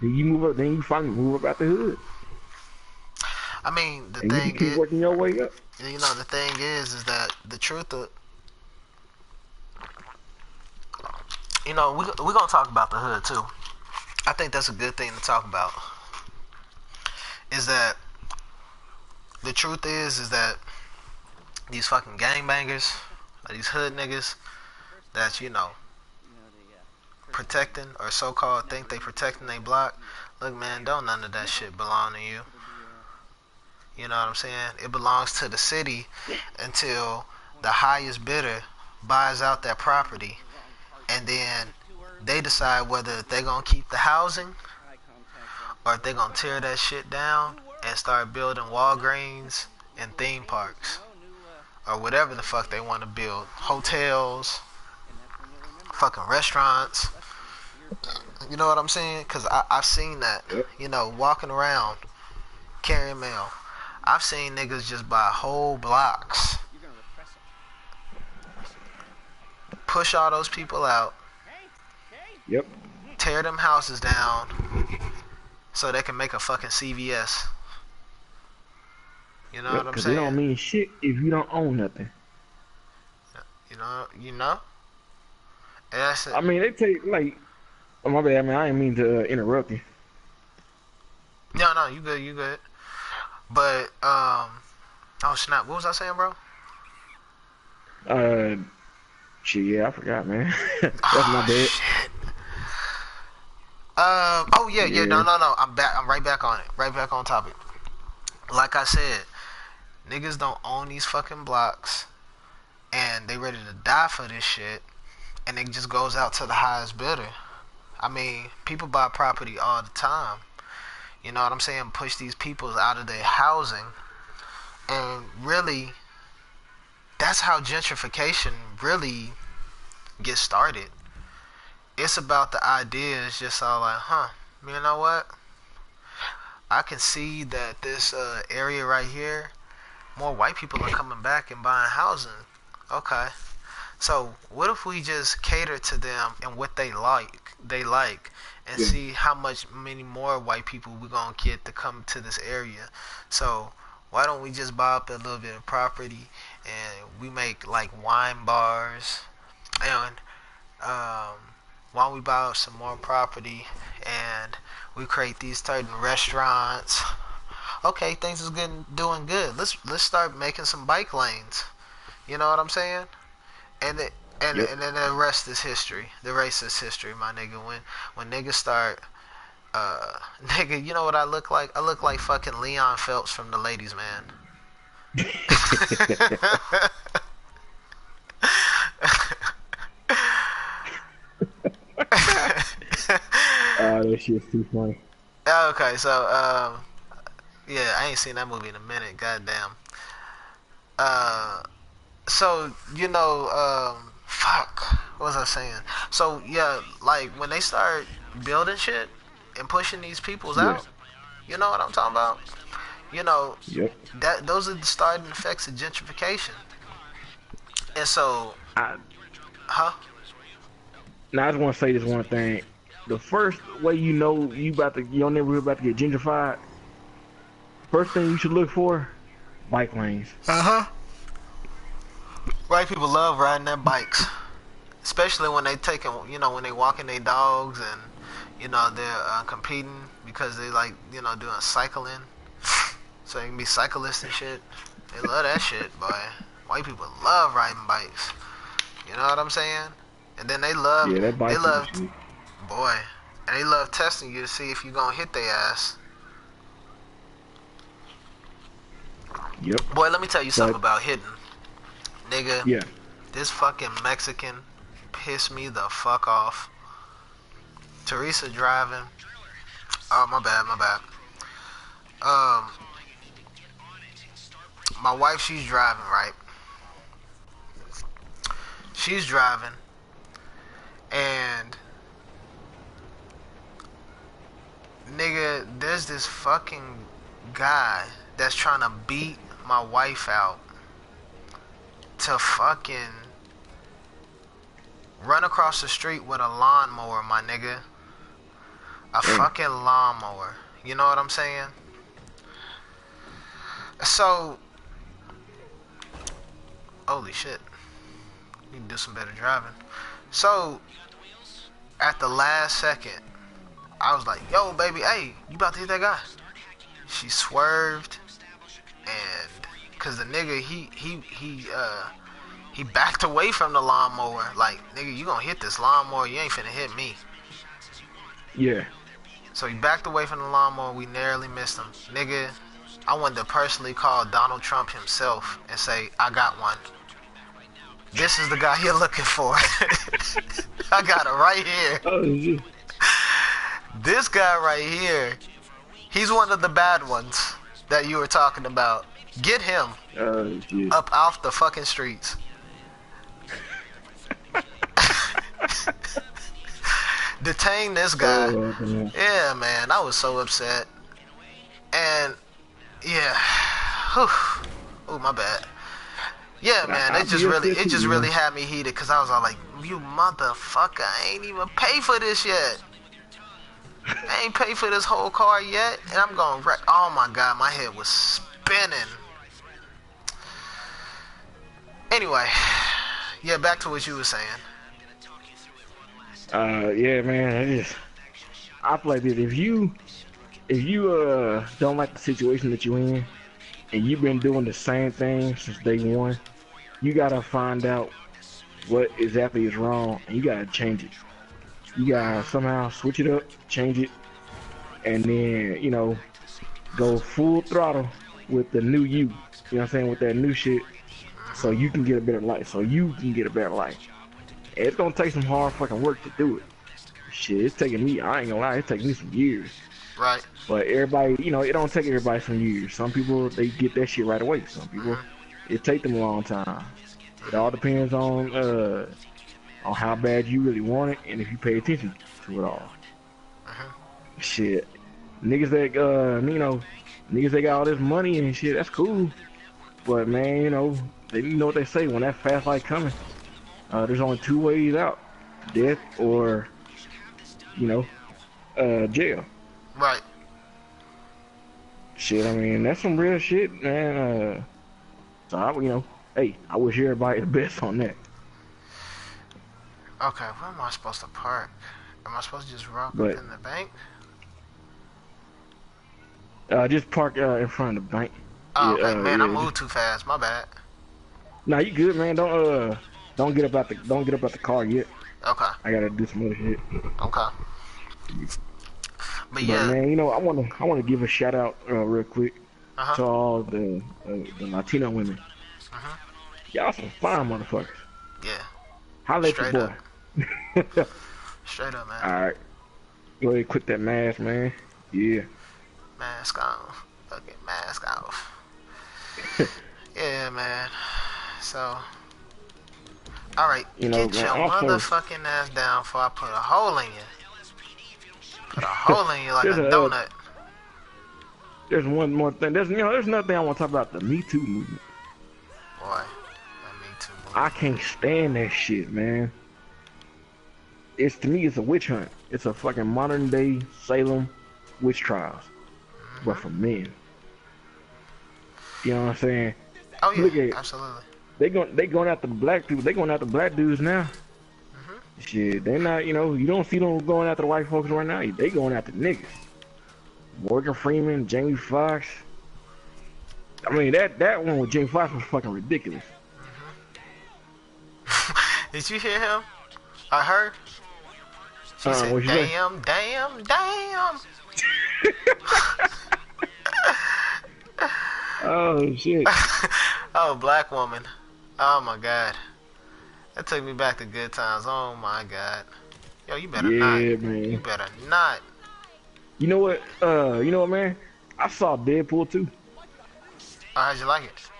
then you move up, then you finally move up out the hood, I mean, the and you can thing keep is, working your way up. the thing is that the truth of, we gonna talk about the hood too. I think that's a good thing to talk about. Is that the truth is that these fucking gangbangers, or these hood niggas, that protecting or so-called think they protecting they block. Look, man, don't none of that shit belong to you. You know what I'm saying? It belongs to the city until the highest bidder buys out that property, and then they decide whether they're gonna keep the housing or if they're gonna tear that shit down and start building Walgreens and theme parks or whatever the fuck they want to build, hotels, fucking restaurants. You know what I'm saying? Because I've seen that, Yep. walking around carrying mail. I've seen niggas just buy whole blocks, push all those people out, Yep. tear them houses down so they can make a fucking CVS. You know Yep. what I'm Because it saying? don't mean shit if you don't own nothing. You know. And that's it. I mean, they take like. Oh, my bad, man. I didn't mean to interrupt you. No, no, you good, you good. But oh snap, what was I saying, bro? Uh, shit, yeah, I forgot, man. That's my Oh bad. shit. Oh yeah, yeah, no, Yeah, no, no. I'm back. I'm right back on it. Right back on topic. Like I said, niggas don't own these fucking blocks, and they ready to die for this shit, and it just goes out to the highest bidder. I mean, people buy property all the time. You know what I'm saying? Push these peoples out of their housing, and really, that's how gentrification really gets started. It's about the idea. It's just all like, huh? You know what? I can see that this area right here, more white people are coming back and buying housing. Okay, so what if we just cater to them and what they like, and yeah, see how much many more white people we're gonna get to come to this area? So why don't we just buy up a little bit of property and we make like wine bars and um, why don't we buy up some more property and we create these certain restaurants? Okay, things is doing good. Let's start making some bike lanes. You know what I'm saying? And it, yep. and then the rest is history. The race is history, my nigga. When niggas start, nigga, you know what I look like? I look like fucking Leon Phelps from the Ladies Man. That shit's too funny. Okay, so yeah, I ain't seen that movie in a minute. Goddamn. Uh, so fuck. What was I saying? So yeah, like when they start building shit and pushing these peoples Yeah, out, you know what I'm talking about? You know yep. that those are the starting effects of gentrification. And so, I huh? Now I just want to say this one thing. The first way you know your neighborhood about to get gentrified, first thing you should look for, bike lanes. Uh huh. White people love riding their bikes, especially when they taking, when they walking their dogs and they're competing because they like doing cycling, so they can be cyclists and shit. They love that shit, boy. White people love riding bikes. You know what I'm saying? And then Yeah, that they bicycle love, shit. boy, and they love testing you to see if you gonna hit their ass. Yep. Boy, let me tell you something But about hitting, nigga. yeah, This fucking Mexican pissed me the fuck off. Teresa driving. Oh, my bad, my bad. Um, my wife, she's driving, right? She's driving, and nigga, there's this fucking guy that's trying to beat my wife out to fucking run across the street with a lawnmower, my nigga. A damn. fucking lawnmower. You know what I'm saying? So, holy shit. You can do some better driving. So, at the last second, I was like, yo, baby, hey, you about to hit that guy? She swerved, and because the nigga, he backed away from the lawnmower. Like, nigga, you gonna hit this lawnmower, you ain't finna hit me. Yeah. So he backed away from the lawnmower. We narrowly missed him. Nigga, I wanted to personally call Donald Trump himself and say, I got one. This is the guy you're looking for. I got it right here. Oh shit. This guy right here, he's one of the bad ones that you were talking about. Get him Oh shit. up off the fucking streets. Detain this guy. Oh man. Yeah, man, I was so upset. And yeah, oh my bad. Yeah, man, I'll be upset it too, just you really know. had me heated because I was all like, you motherfucker, I ain't even pay for this yet. I ain't pay for this whole car yet, and I'm going wreck. Oh my god, my head was spinning. Anyway, yeah, back to what you were saying. Yeah, man. I feel like this. If you don't like the situation that you're in, and you've been doing the same thing since day one, you gotta find out what exactly is wrong, and you gotta change it. You gotta Mhm. somehow switch it up, change it, and then go full throttle with the new you. You know what I'm saying? With that new shit, so Mhm. you can get a better life. So you can get a better life. And it's gonna take some hard fucking work to do it. Shit, it's taking me. I ain't gonna lie, it's taking me some years. Right. But everybody, it don't take everybody some years. Some people they get that shit right away. Some people Mhm. it take them a long time. It all Mhm. depends on how bad you really want it and if you pay attention to it all. Mhm. Shit, niggas that niggas that got all this money and shit, that's cool. But man, they know what they say when that fast light coming. There's only two ways out: death or you know, jail. Right. Shit, I mean that's some real shit, man. So hey, I wish everybody the best on that. Okay. Where am I supposed to park? Am I supposed to just walk up But in the bank? just park in front of the bank. Oh, Yeah, okay. Man, I yeah. Just moved too fast. My bad. nah, you good, man. Don't get up out the car yet. Okay. I gotta do some other shit. Okay. But But yeah. man, I wanna give a shout out real quick Uh huh. to all the Latino women. Mhm. Y'all some fine motherfuckers. Yeah. Holla at your Straight up. boy. Straight up, man. All right, go ahead, quit that mask, man. Yeah. Mask on. Fucking mask off. Yeah, man. So, all right. Get Man. your Also, motherfucking ass down before I put a hole in you. Put a hole in you like there's a a donut. there's one more thing. There's another thing I want to talk about: the Me Too movement. Boy, that Me Too I movement. can't stand that shit, man. It's to me, it's a witch hunt. It's a fucking modern day Salem witch trials, but Mhm. for men. You know what I'm saying? Oh yeah, Look at it. absolutely. They going after the black people. They going after black dudes now. Mhm. Shit, they not. You don't see them going after the white folks right now. They going after niggas. Morgan Freeman, Jamie Foxx. I mean that one with Jamie Foxx was fucking ridiculous. Did you hear him? I heard. She said, What you say? "Damn, damn, damn." Oh shit. Oh, black woman. Oh my god. That took me back to good times. Oh my god. Yo, you better not. Yeah, You man. better not. You know what? Man. I saw Deadpool too. Oh, how'd you like it?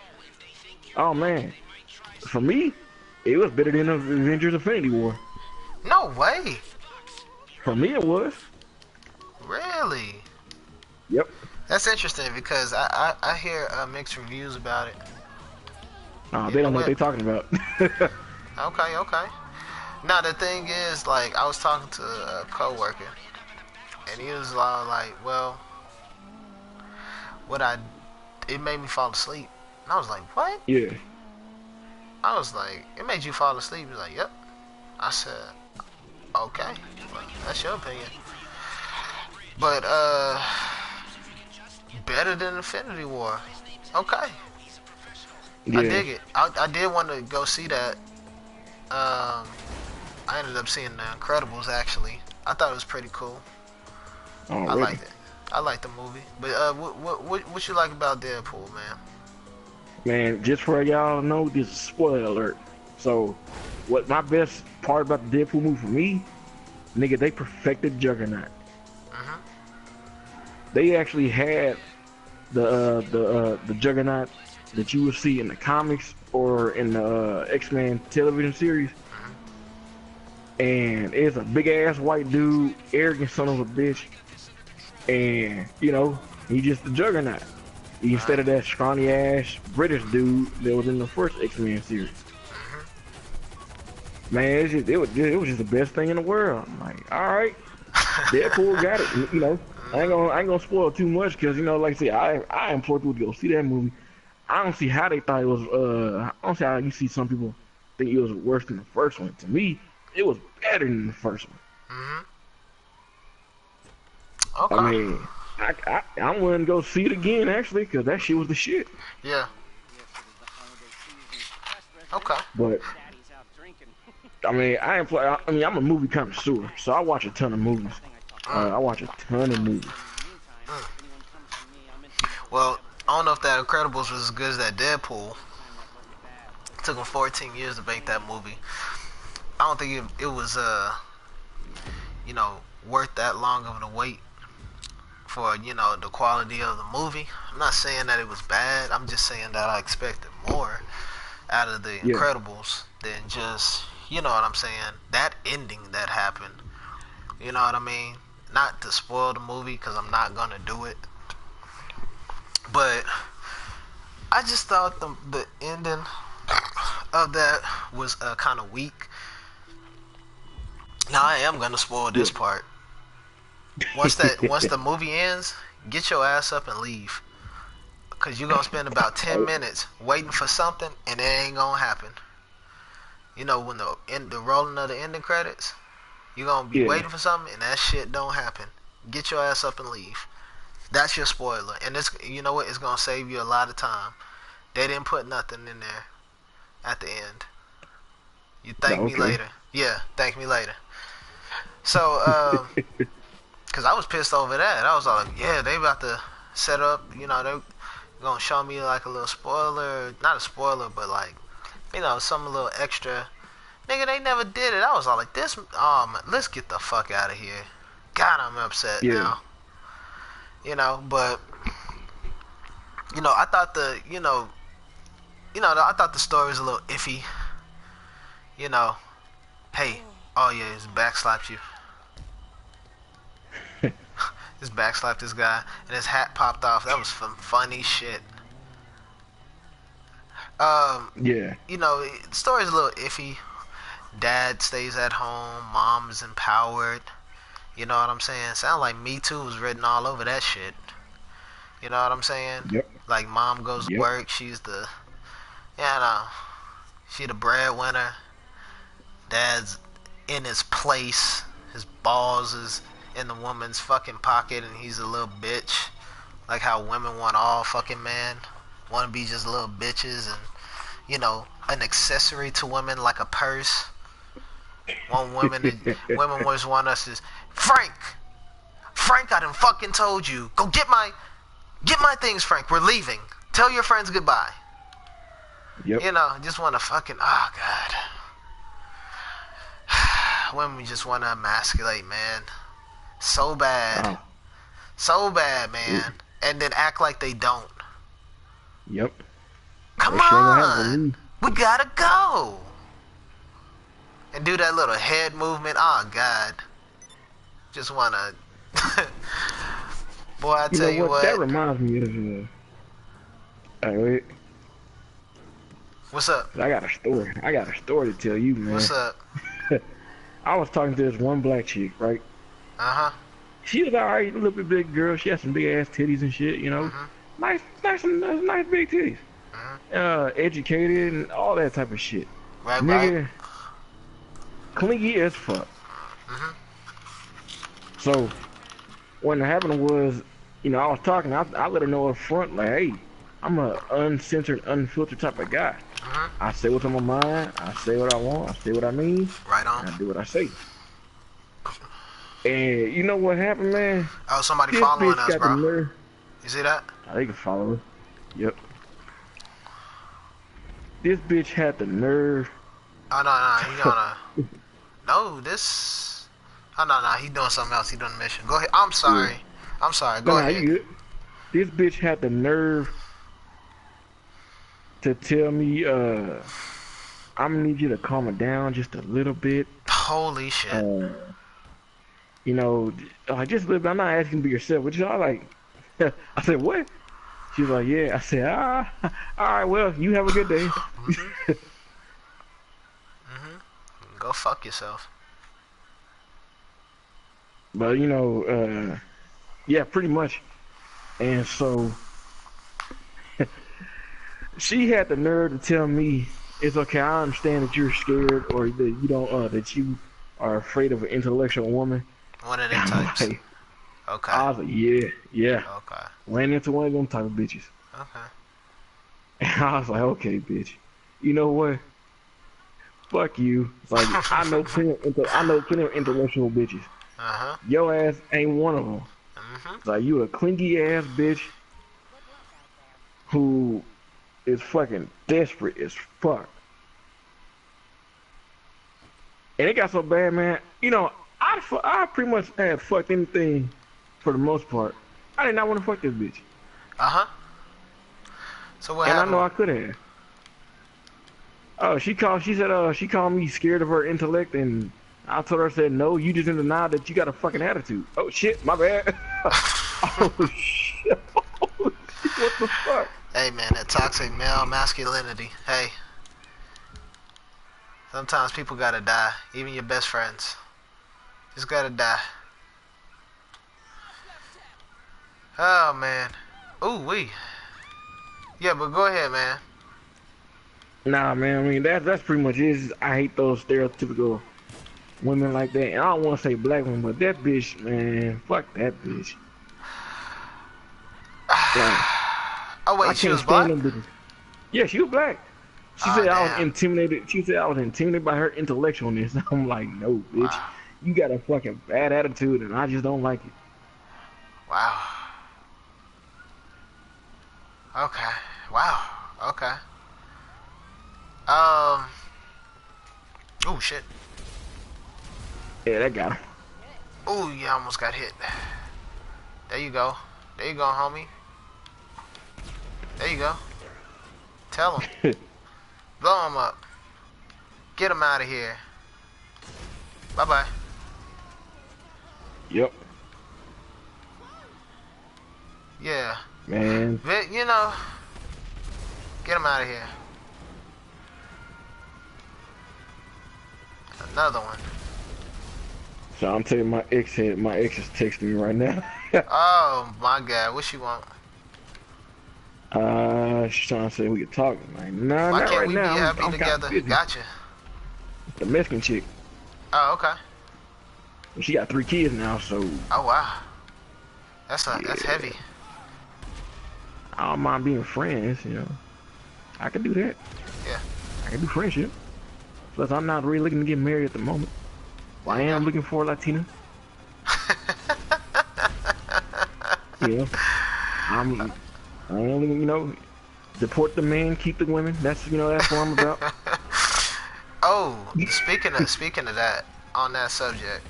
Oh man. For me, it was better than Avengers Infinity War. No way. For me, it was. Really? Yep. That's interesting because I hear mixed reviews about it. They don't And know what what? they're talking about. Okay, okay. Now the thing is, like, I was talking to a coworker, and he was all like, "Well, what I it made me fall asleep." And I was like, "What?" Yeah. I was like, "It made you fall asleep?" He was like, "Yep." I said, "Okay, well, that's your opinion." But better than Infinity War. Okay, I Yeah. dig it. I did want to go see that. I ended up seeing The Incredibles actually. I thought it was pretty cool. I Already. liked it. I liked the movie. But what you like about Deadpool, man? Man, just for y'all to know, this is a spoiler alert. So, what my best part about the Deadpool movie for me, nigga, they perfected Juggernaut. Mhm. They actually had the Juggernaut that you would see in the comics or in the X-Men television series. Mhm. And it's a big ass white dude, arrogant son of a bitch, and he's just the Juggernaut instead Right. of that scrawny ass British dude that was in the first X-Men series. Mhm. Man, it was just the best thing in the world. I'm like, all right, Deadpool got it. I ain't gonna spoil too much because like I said, I implore people to go see that movie. I don't see how they thought it was. I don't see how you see some people think it was worse than the first one. To me, it was better than the first one. Mhm. I Okay. mean, I'm willing to go see it again actually, cause that shit was the shit. Yeah. Okay. But I mean, I mean, I'm a movie connoisseur, so I watch a ton of movies. Mm. I watch a ton of movies. Mm. Well, I don't know if that Incredibles was as good as that Deadpool. It took them 14 years to make that movie. I don't think it was you know, worth that long of a wait for, you know, the quality of the movie. I'm not saying that it was bad. I'm just saying that I expected more out of the Yeah. Incredibles than just, you know what I'm saying, that ending that happened. You know what I mean? Not to spoil the movie because I'm not gonna do it, but I just thought the ending of that was kind of weak. Now I am gonna spoil Yeah. this part. Once the movie ends, get your ass up and leave, cause you're gonna spend about 10 Oh, minutes waiting for something and it ain't gonna happen. You know, when the rolling of the ending credits, you're gonna be yeah. waiting for something and that shit don't happen. Get your ass up and leave. That's your spoiler, and it's, you know what, it's gonna save you a lot of time. They didn't put nothing in there at the end. You thank me Okay. later. Yeah, thank me later. So, cause I was pissed over that. I was like, yeah, they about to set up. You know, they gonna show me like a little spoiler, not a spoiler, but like, you know, some little extra. Nigga, they never did it. I was all like, this. Let's get the fuck out of here. God, I'm upset Yeah. now. You know, but you know, I thought I thought the story was a little iffy. You know, hey, oh yeah, his back slapped you. His back slapped this guy, and his hat popped off. That was some funny shit. Yeah. You know, the story's a little iffy. Dad stays at home, mom is empowered. You know what I'm saying? Sound like Me Too was written all over that shit. You know what I'm saying? Yep. Like mom goes to Yep. work, she's the, you know, she the breadwinner. Dad's in his place. His balls is in the woman's fucking pocket, and he's a little bitch. Like how women want all fucking men, want to be just little bitches, and you know, an accessory to women like a purse. Women always want us to, Frank, Frank, I done fucking told you, go get my things, Frank. We're leaving. Tell your friends goodbye. Yep. You know, just want to fucking, oh god. Women just want to emasculate, man. So bad. Oh. So bad, Ooh. man. And then act like they don't. Yep. Come That shit ain't gonna happen with on. me. We gotta go. And do that little head movement. Oh, God. Just wanna... Boy, I You tell know you what? That what. reminds me of wait, What's up? I got a story. I got a story to tell you, What's man. up? I was talking to this one black chick, right? Uh-huh. She was alright, a little bit big girl. She had some big ass titties and shit, you know. Mm-hmm. Nice big titties. Mm-hmm. Educated and all that type of shit. Right, right. Nigga, clingy as fuck. Mm-hmm. So what happened was, you know, I was talking. I let her know up front, like, hey, I'm a uncensored, unfiltered type of guy. Mm-hmm. I say what's on my mind. I say what I want. I say what I mean, Right on. and I do what I say. And you know what happened, man? Oh, somebody This following bitch us, got the bro. nerve. You see that? Oh, they can follow her. Yep. This bitch had the nerve. Oh, no, he gonna... No, this... Oh, no, he doing something else. He doing a mission. Go ahead. I'm Yeah. sorry. I'm sorry. No, Go no, ahead. you good. This bitch had the nerve to tell me, I'm gonna need you to calm it down just a little bit. Holy shit. You know, like just a little bit. I'm not asking you to be yourself, but y'all like, I said, what? She was like, yeah. I said, all right, well, you have a good day. Mm-hmm. Mm-hmm. Go fuck yourself. But, you know, yeah, pretty much. And so she had the nerve to tell me It's okay. I understand that you're scared or that you don't that you are afraid of an intellectual woman. One of them I'm types. like, Okay. I was like, yeah, yeah. Okay. Ran into one of them type of bitches. Okay. And I was like, okay, bitch. You know what? Fuck you. It's like I know plenty of intellectual bitches. Uh-huh. Your ass ain't one of them. Mm-hmm. It's like you a clingy ass bitch who is fucking desperate as fuck. And it got so bad, man. You know, I pretty much had fucked anything for the most part. I did not want to fuck this bitch, Uh-huh. So what and I know happened? I could have. Oh, she said, she called me scared of her intellect, and I told her, I said, no, you just in denial that you got a fucking attitude. Oh shit, my bad. Oh shit. Oh shit, what the fuck? Hey man, that toxic male masculinity. Hey, sometimes people gotta die. Even your best friends. Just gotta die. Oh man. Ooh wee. Yeah, but go ahead, man. Nah, man. I mean, that's pretty much it. I hate those stereotypical women like that. And I don't want to say black women, but that bitch, man, fuck that bitch. Like, Oh I wait, she can't was stand black? them bitches. Yeah, she was black. She Ah said I was damn. intimidated. She said I was intimidated by her intellectualness. I'm like, no, bitch. Wow. You got a fucking bad attitude, and I just don't like it. Wow. Okay. Wow. Okay. Um. Oh shit. Yeah, that got Oh, you almost got hit. There you go. There you go, homie. There you go. Tell him. him. Blow him up. Get him out of here. Bye bye. Yep, Yeah. man. But, you know, get him out of here. Another one. So I'm telling you, my ex is texting me right now. Oh my god. What you want? She's trying to say we could talk. I'm like, nah, Why not can't right we be now. happy I'm kind of together? busy. Gotcha. The Mexican chick. Oh, okay. She got 3 kids now, so Oh wow. That's yeah. heavy. I don't mind being friends, I could do that. Yeah. I can do friendship. Plus, I'm not really looking to get married at the moment. Well, There I you go. am looking for a Latina. Yeah. I am looking, deport the men, keep the women. That's what I'm about. Oh, speaking of that, on that subject,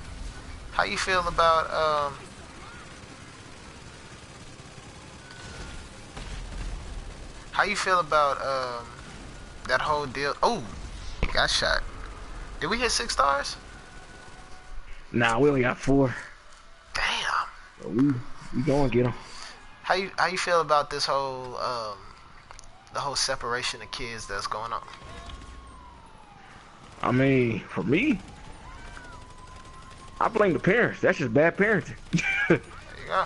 how you feel about how you feel about that whole deal? Oh, got shot. Did we hit 6 stars? Nah, we only got 4. Damn. So we gonna get them. How you feel about this whole the whole separation of kids that's going on? I mean, for me, I blame the parents. That's just bad parenting. There you go.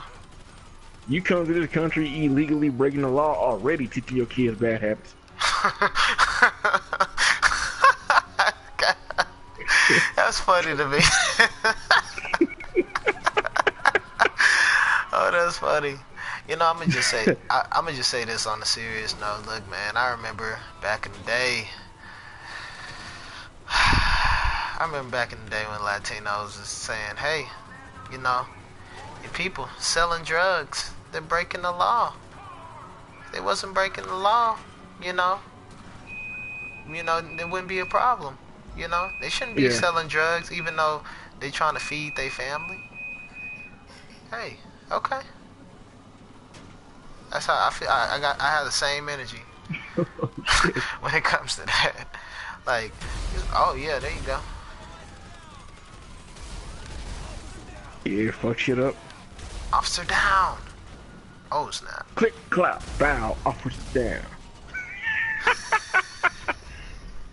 You come to this country illegally breaking the law already, teaching your kids bad habits. That's funny to me. Oh, that's funny. You know, I'm gonna just say this on a serious note. Look, man, I remember back in the day. I remember back in the day when Latinos was saying, "Hey, you know, if people selling drugs, they're breaking the law. If they wasn't breaking the law, you know, there wouldn't be a problem. You know, they shouldn't be Yeah, selling drugs, even though they trying to feed their family. Hey, okay, that's how I feel. I have the same energy shit. when it comes to that. Like, oh yeah, there you go. Yeah, fuck shit up. Officer down. Oh snap. Click, clap, bow, offers down.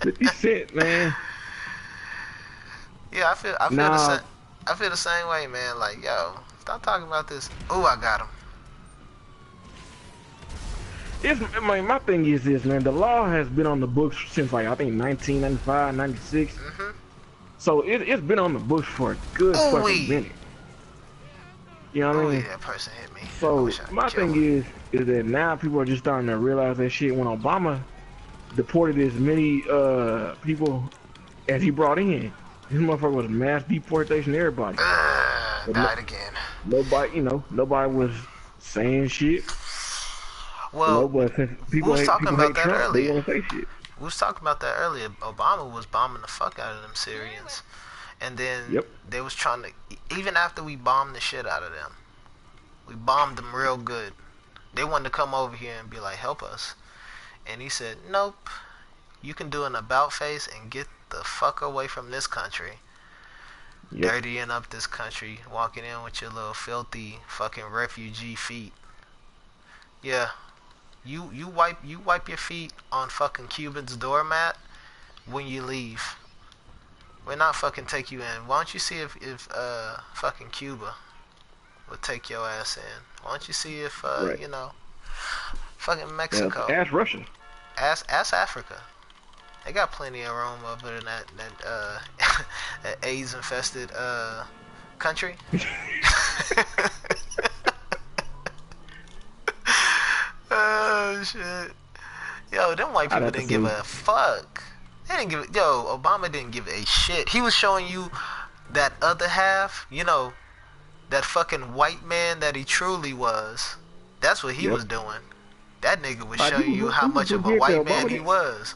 50 Cent, man. Yeah, I feel the same. Nah, I feel the same way, man. Like, yo, stop talking about this. Oh, I got him. it's my thing is this, man. The law has been on the books since like I think 1995, 96. Mm-hmm. So it's been on the books for a good Ooh fucking wee. minute. You know what I Ooh, mean? that person hit me. I So wish I could my kill thing him. is that now people are just starting to realize that shit. When Obama deported as many people as he brought in, this motherfucker was mass deportation to everybody. But no, Died again. nobody, nobody was saying shit. Well, But since we was talking people about hate that Trump, they earlier. want to say shit. We was talking about that earlier. Obama was bombing the fuck out of them Syrians, and then Yep. they was trying to. Even after we bombed the shit out of them, we bombed them real good. They wanted to come over here and be like, help us, and he said, nope. You can do an about face and get the fuck away from this country. Yep. Dirtying up this country, walking in with your little filthy fucking refugee feet. Yeah, you wipe your feet on fucking Cuban's doormat when you leave. We're not fucking take you in. Why don't you see if fucking Cuba would take your ass in? Why don't you see if Right. fucking Yeah. Mexico, Ask Russia. ask Africa. They got plenty of room over in that that AIDS infested country. Oh shit. Yo, them white I'd people have to didn't give say, a fuck. They didn't give. Yo, Obama didn't give a shit. He was showing you that other half. That fucking white man that he truly was. That's what he yep. was doing. That nigga was Like showing you how people much of a forget that white man Obama he did. was.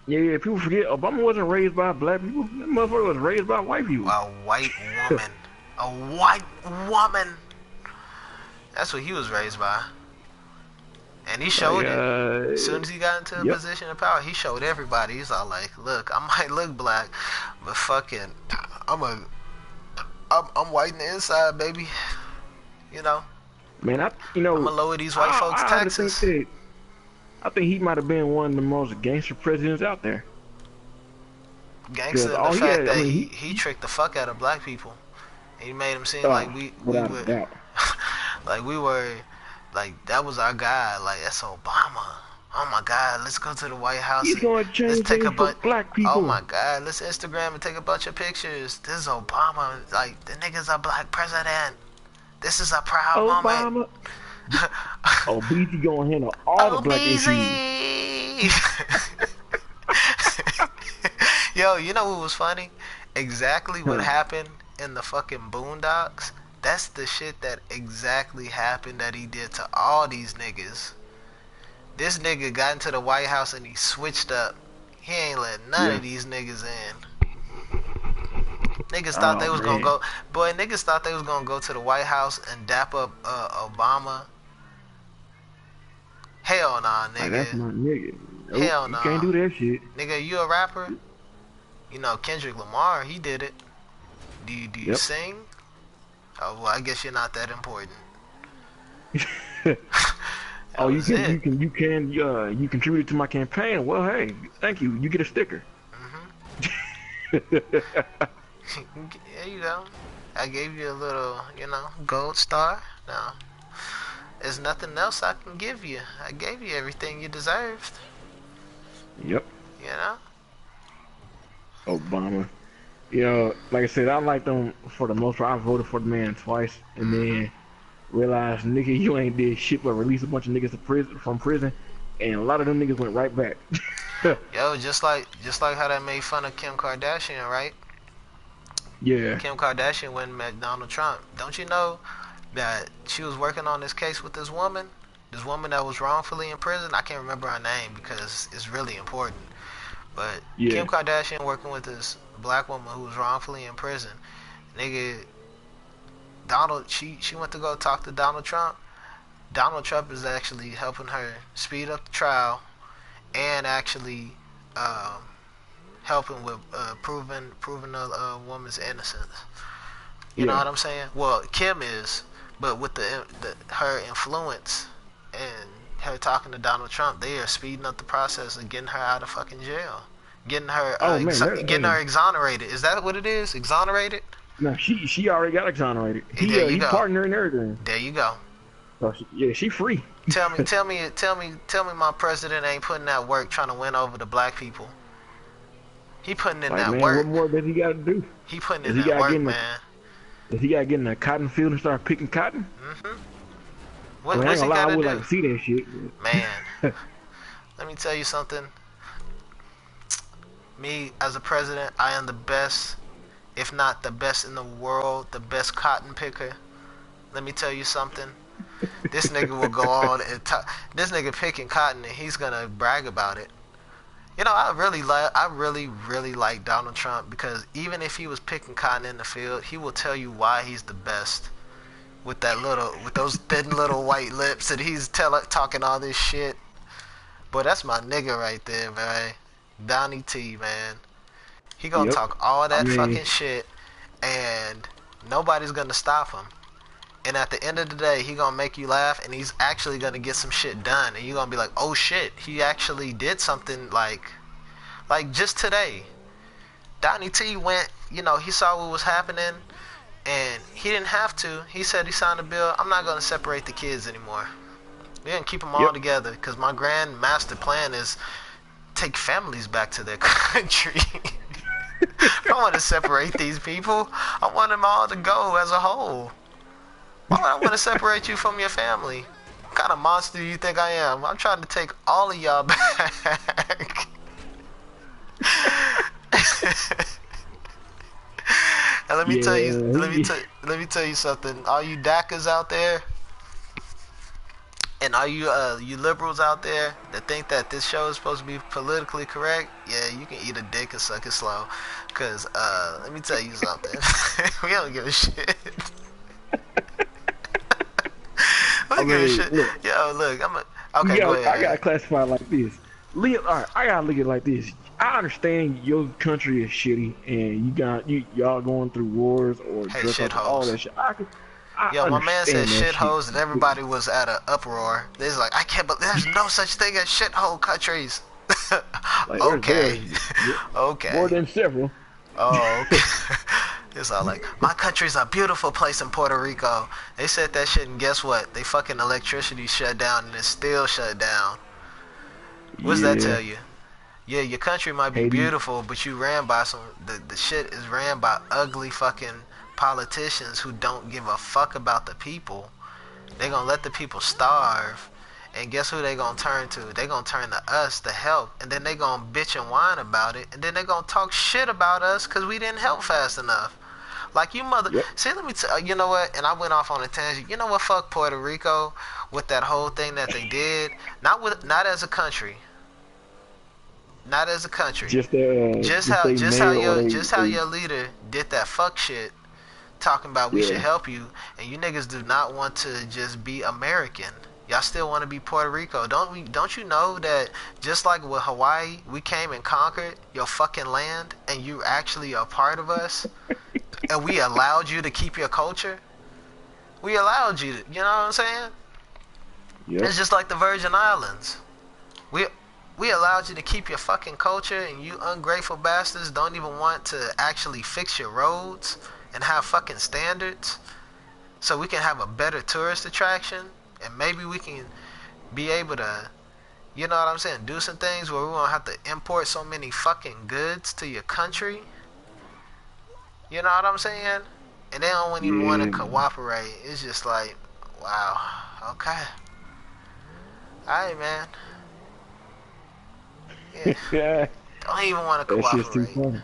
Yeah, people forget Obama wasn't raised by black people. That motherfucker was raised by white people. A white woman. A white woman. That's what he was raised by. And he showed Like, it. As soon as he got into a yep. position of power, he showed everybody. He's all like, look, I might look black, but fucking, I'm white in the inside, baby. Man, I'm gonna lower these white folks' I honestly think taxes. that I think he might have been one of the most gangster presidents out there. Because Gangster in the all he fact had, I that mean, he tricked the fuck out of black people. And he made them seem oh, like we without a were, doubt. like we were, like that was our guy. Like that's Obama. Oh my God, let's go to the White House He's and going to let's change take a things for bunch. black Oh people. my God, let's Instagram and take a bunch of pictures. This is Obama. Like the nigga's a black president. This is a proud moment. Obama. Oh, BT going to handle all the Oh, black issues. BZ. Yo, you know what was funny? Exactly what Huh. happened in the fucking Boondocks. That's the shit that exactly happened that he did to all these niggas. This nigga got into the White House and he switched up. He ain't let none Yeah. of these niggas in. Niggas thought Oh they was gonna man. go. Boy, niggas thought they was gonna go to the White House and dap up Obama. Hell nah, Like nigga. that's my nigga. Nope, Hell you can't nah. do that shit. Nigga, you a rapper? Kendrick Lamar, he did it. Do you Yep. sing? Oh well, I guess you're not that important. That Oh, was it. you contributed to my campaign. Well, hey, thank you. You get a sticker. There you go. I gave you a little, gold star. No, there's nothing else I can give you. I gave you everything you deserved. Yep. You know? Obama. Like I said, I like them for the most part. I voted for the man twice, and then realized, nigga, you ain't did shit but release a bunch of niggas from prison, and a lot of them niggas went right back. Yo, just like how that made fun of Kim Kardashian, right? Yeah. Kim Kardashian went and met Donald Trump. Don't you know that she was working on this case with this woman? This woman that was wrongfully in prison. I can't remember her name because it's really important. But Yeah. Kim Kardashian working with this black woman who was wrongfully in prison. Nigga, she went to go talk to Donald Trump. Donald Trump is actually helping her speed up the trial and actually helping with proving a woman's innocence. You know what I'm saying? Well, Kim is, but with her influence and her talking to Donald Trump, they are speeding up the process of getting her out of fucking jail, getting her Oh man, getting her exonerated. Is that what it is? Exonerated? no, she already got exonerated. There you He go. pardoned her and everything. There you go. So she free. Tell me, my president ain't putting that work trying to win over the black people. He putting in Like, that man, what work. more does he got to do? He putting in Does he that got to get work, in the man. Does he got to get in the cotton field and start picking cotton? Mhm. I mean, I ain't What's he gonna lie, I gotta would like do, to see that shit. man? But Let me tell you something. Me as a president, I am the best, if not the best in the world, the best cotton picker. Let me tell you something. This nigga will go on and talk. This nigga picking cotton, and he's gonna brag about it. You know, I really like Donald Trump because even if he was picking cotton in the field, he will tell you why he's the best. With those thin little white lips, and he's talking all this shit. But that's my nigga right there, man. Donnie T, man. He gonna yep. talk all I that mean, fucking shit, and nobody's gonna stop him. And at the end of the day, he gonna make you laugh, and he's actually gonna get some shit done, and you gonna be like, oh shit, he actually did something like just today. Donnie T went, he saw what was happening, and he didn't have to. He said he signed a bill. I'm not gonna separate the kids anymore. We're gonna keep them all yep. together, because my grand master plan is take families back to their country. I don't want to separate these people. I want them all to go as a whole. Why would I want to separate you from your family? What kind of monster do you think I am? I'm trying to take all of y'all back. And let me tell you, let me tell you something. All you DACAs out there, and all you liberals out there that think that this show is supposed to be politically correct, yeah, you can eat a dick and suck it slow. Cause let me tell you something. We don't give a shit. We don't give a shit. Look, Yo, look, okay, go ahead. I gotta classify it like this. All right, I gotta look at it like this. I understand your country is shitty, and y'all going through wars or Hey, drug ups, all shitholes. that shit. I Yo, my man said understand that shitholes, and shit. everybody was at an uproar. They's like, I can't believe there's no such thing as shithole countries. Like, Okay. there's more Okay. than several. Oh, okay. It's all like, my country's a beautiful place in Puerto Rico. They said that shit, and guess what? They fucking electricity shut down, and it's still shut down. What does that Yeah, tell you? Yeah, your country might be Haiti. beautiful, but you ran by the shit is ran by ugly fucking politicians who don't give a fuck about the people. They gonna let the people starve, and guess who they gonna turn to? They gonna turn to us to help, and then they gonna bitch and whine about it, and then they gonna talk shit about us because we didn't help fast enough. Like you mother. Yep. See, let me tell you know what? And I went off on a tangent. You know what? Fuck Puerto Rico with that whole thing that they did. Not as a country. Not as a country. Just they mayor or Just how they your leader did that fuck shit, talking about we should yeah. help you, and you niggas do not want to just be American. Y'all still want to be Puerto Rico. Don't you know that just like with Hawaii, we came and conquered your fucking land, and you actually are part of us, and we allowed you to keep your culture. We allowed you to, you know what I'm saying? Yep. It's just like the Virgin Islands. We we allowed you to keep your fucking culture, and you ungrateful bastards don't even want to actually fix your roads and have fucking standards so we can have a better tourist attraction, and maybe we can be able to, you know what I'm saying, do some things where we won't have to import so many fucking goods to your country. You know what I'm saying? And they don't even want to Yeah. cooperate. It's just like, wow, okay. Alright, man. Yeah. Yeah. Don't even want to That shit's too cooperate. funny.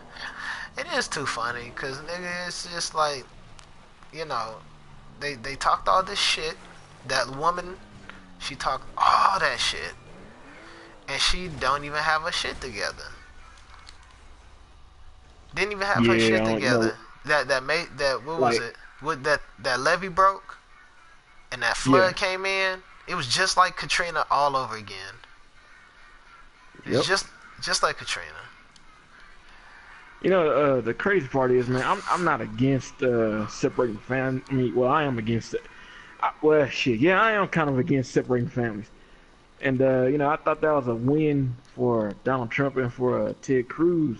It is too funny, because, nigga, it's just like, you know, they talked all this shit. That woman, she talked all that shit. And she don't even have her shit together. Didn't even have her Yeah, shit I don't know. together. What was Like, it? What that levee broke and that yeah. flood came in. It was just like Katrina all over again. It's Yep. just like Katrina. You know, the crazy part is, man, I'm not against separating families. I mean, well, I am against it. Well, shit, yeah, I am kind of against separating families. And you know, I thought that was a win for Donald Trump and for Ted Cruz,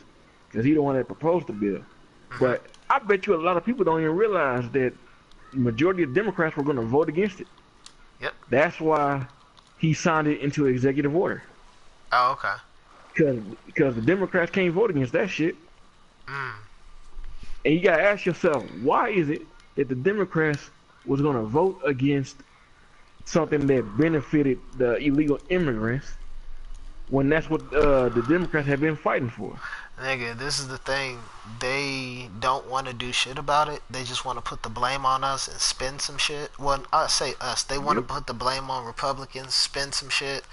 because he the one that proposed the bill. Hmm. But I bet you a lot of people don't even realize that the majority of Democrats were going to vote against it. Yep. That's why he signed it into executive order. Oh, okay. Because the Democrats can't vote against that shit. Mm. And you gotta ask yourself, why is it that the Democrats was gonna vote against something that benefited the illegal immigrants when that's what the Democrats have been fighting for? Nigga, this is the thing. They don't want to do shit about it. They just want to put the blame on us and spin some shit. Well, I say us. They want to Yep. put the blame on Republicans, spin some shit,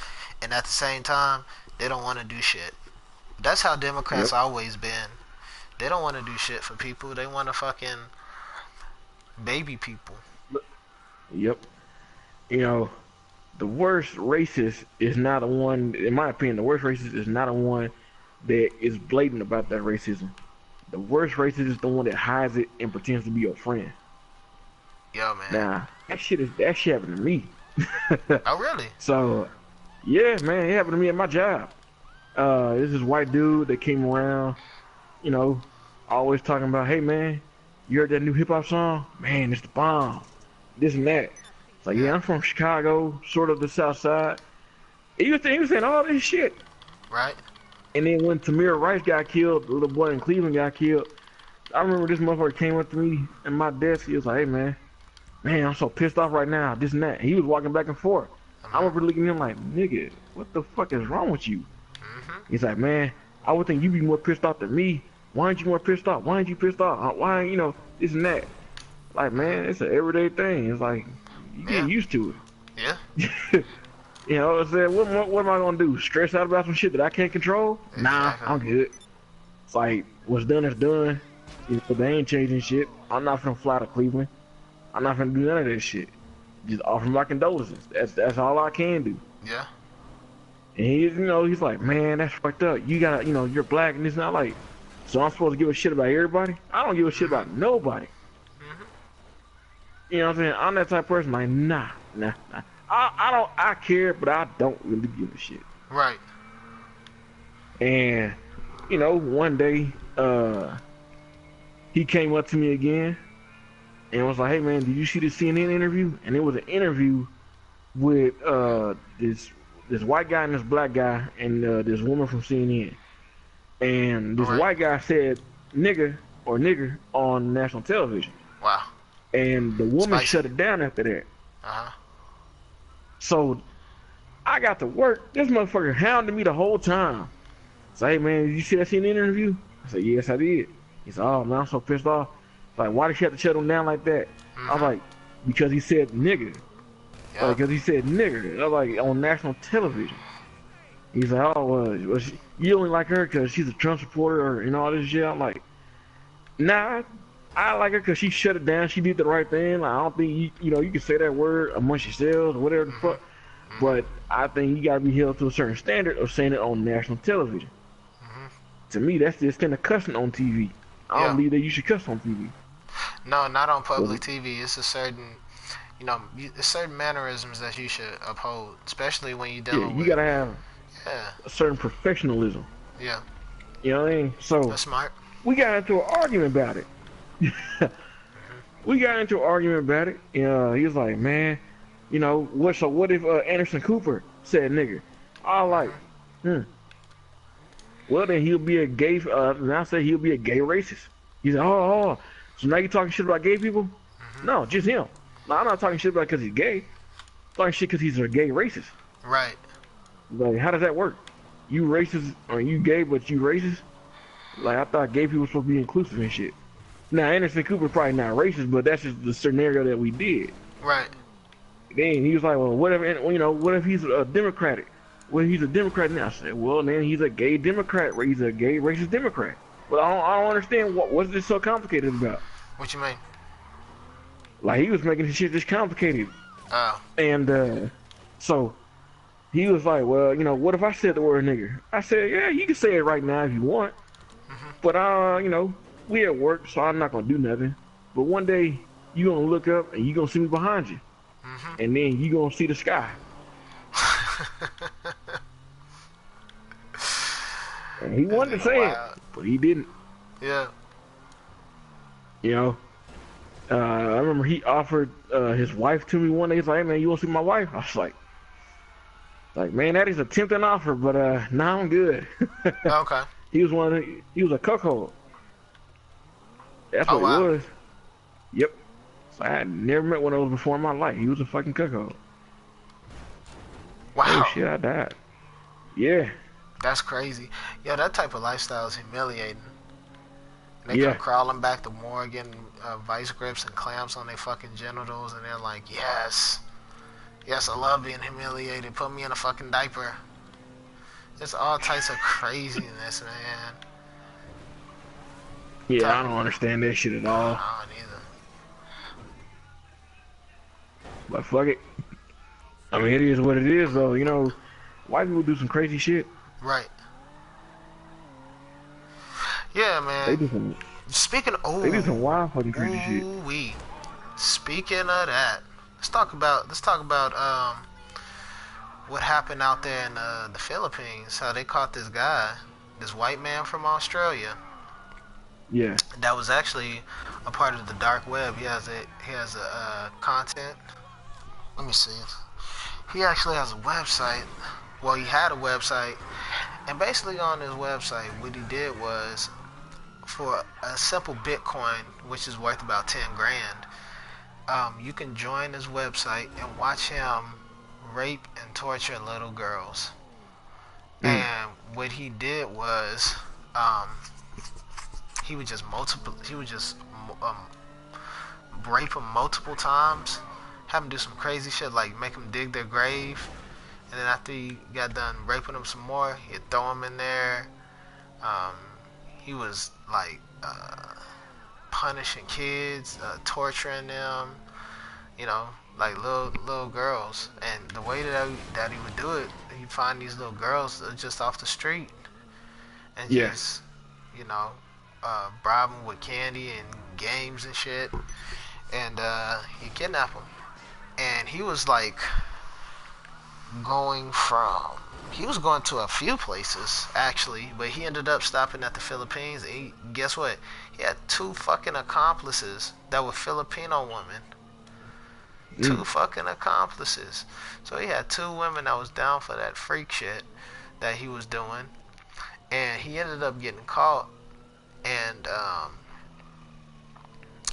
and at the same time, they don't want to do shit. That's how Democrats Yep. always been. They don't want to do shit for people. They want to fucking baby people. Yep. You know, the worst racist is not the one, in my opinion, the worst racist is not the one that is blatant about that racism. The worst racist is the one that hides it and pretends to be your friend. Yo, man. Now, that shit happened to me. Oh, really? So, yeah, man, it happened to me at my job. This is white dude that came around, you know, always talking about, hey man, you heard that new hip hop song? Man, it's the bomb. This and that. It's like, yeah, Yeah. I'm from Chicago, sort of the South Side. He was saying all this shit. Right? And then when Tamir Rice got killed, the little boy in Cleveland got killed, I remember this motherfucker came up to me at my desk. He was like, hey man, I'm so pissed off right now, this and that. He was walking back and forth. I Mm-hmm. remember looking at him like, nigga, what the fuck is wrong with you? Mm-hmm. He's like, man, I would think you'd be more pissed off than me. Why aren't you more pissed off? Why aren't you pissed off? Why, this and that? Like, man, it's an everyday thing. It's like, you get Yeah. used to Yeah. it. You know what I'm saying? What am I going to do? Stress out about some shit that I can't control? Nah, Exactly. I'm good. It's like, what's done is done. They ain't changing shit. I'm not finna fly to Cleveland. I'm not finna do none of that shit. Just offer my condolences. That's all I can do. Yeah. And he's like, man, that's fucked up. You gotta, you're black and it's not like, so I'm supposed to give a shit about everybody? I don't give a shit about nobody. Mm-hmm. You know what I'm saying? I'm that type of person. Like, nah. I care, but I don't really give a shit. Right. And, one day, he came up to me again and was like, hey man, did you see the CNN interview? And it was an interview with this white guy and this black guy and this woman from CNN. And this All right. white guy said nigger or nigger on national television. Wow. And the woman Spicy. shut it down after that. Uh-huh. So I got to work. This motherfucker hounded me the whole time. Say, hey man, did you see that CNN interview? I said, yes, I did. He said, oh man, I'm so pissed off. Like, why did she have to shut him down like that? I was like, because he said nigger. Yeah. Because he said nigger. I was like, on national television. He's like, oh, well, you only like her because she's a Trump supporter and all this shit. I'm like, nah, I like her because she shut it down. She did the right thing. Like, I don't think, you can say that word amongst yourselves or whatever the fuck. But I think you got to be held to a certain standard of saying it on national television. To me, that's just kind of cussing on TV. I don't believe that you should cuss on TV. No, not on public TV. It's a certain, certain mannerisms that you should uphold, especially when you're dealing You with. got to have Yeah. a certain professionalism. Yeah. You know what I mean? So That's smart. we got into an argument about it. We got into an argument about it. He was like, man, what if Anderson Cooper said nigger? I was like, well, then he'll be a gay, now I say he'll be a gay racist. He said, oh, so now you talking shit about gay people? No, just him. No, I'm not talking shit about because he's gay. I'm talking shit because he's a gay racist. Right. Like, how does that work? You racist, or you gay, but you racist? Like, I thought gay people were supposed to be inclusive and shit. Now, Anderson Cooper probably not racist, but that's just the scenario that we did. Right. Then he was like, well, what if he's a Democratic? Well, he's a Democrat now. I said, well, then he's a gay Democrat. He's a gay racist Democrat. But I don't understand what's this so complicated about. What you mean? Like, he was making this shit just complicated. Oh. And so he was like, well, what if I said the word nigger? I said, yeah, you can say it right now if you want. But we at work, so I'm not gonna do nothing. But one day you gonna look up and you gonna see me behind you, and then you gonna see the sky. And he wanted to say it, but he didn't. Yeah. I remember he offered his wife to me one day. He's like, "Hey man, you want to see my wife?" I was like, man, that is a tempting offer, but nah, I'm good. Okay. He was a cuckold. That's Oh what he wow. was. Yep. So I had never met one of those before in my life. He was a fucking cuckold. Oh Wow. shit, I died. Yeah, That's crazy. Yo, that type of lifestyle is humiliating. And they come yeah, crawling back to Morgan, vice grips and clamps on their fucking genitals, and they're like, yes, yes, I love being humiliated. Put me in a fucking diaper. It's all types of craziness, man. yeah. Talk, I don't understand that shit at all. I don't either. But fuck it. I mean, it is what it is, though. You know, white people do some crazy shit. Right. Yeah, They man. do some, Speaking of, they do some wild fucking crazy shit. ooh wee. Speaking of that, let's talk about what happened out there in the Philippines. How they caught this guy, this white man from Australia. Yeah. That was actually a part of the dark web. He has a content. Let me see. He actually has a website. Well, he had a website, and basically on his website, what he did was for a simple Bitcoin, which is worth about 10 grand. You can join his website and watch him rape and torture little girls. Mm. And what he did was, um, he would just um, rape them multiple times, have them do some crazy shit like make them dig their grave, and then after he got done raping them some more, he'd throw them in there. Um, he was like punishing kids, torturing them, you know, like little girls. And the way that he would do it, he'd find these little girls just off the street and Yeah. just, you know, bribe them with candy and games and shit, and he kidnapped them. And he was like going from he was going to a few places actually, but he ended up stopping at the Philippines. And guess what? He had two fucking accomplices that were Filipino women. Two Mm. fucking accomplices. So he had two women that was down for that freak shit that he was doing, and he ended up getting caught. And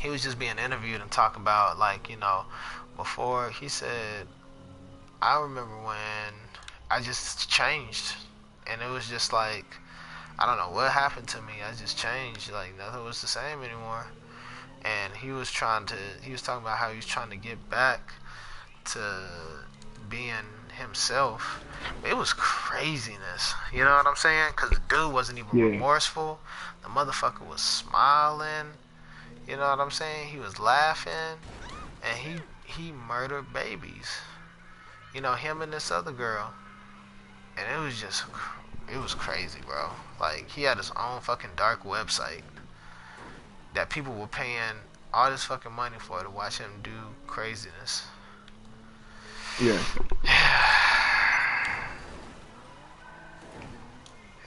he was just being interviewed and talking about, like, you know, before he said, I remember when I just changed, and it was just like, I don't know what happened to me. I just changed. Like, nothing was the same anymore. And he was talking about how he was trying to get back to being himself. It was craziness. You know what I'm saying? Because the dude wasn't even Yeah. remorseful. The motherfucker was smiling. You know what I'm saying? He was laughing. And he murdered babies. You know, him and this other girl. And it was crazy, bro. Like, he had his own fucking dark website that people were paying all this fucking money for to watch him do craziness. Yeah. Yeah.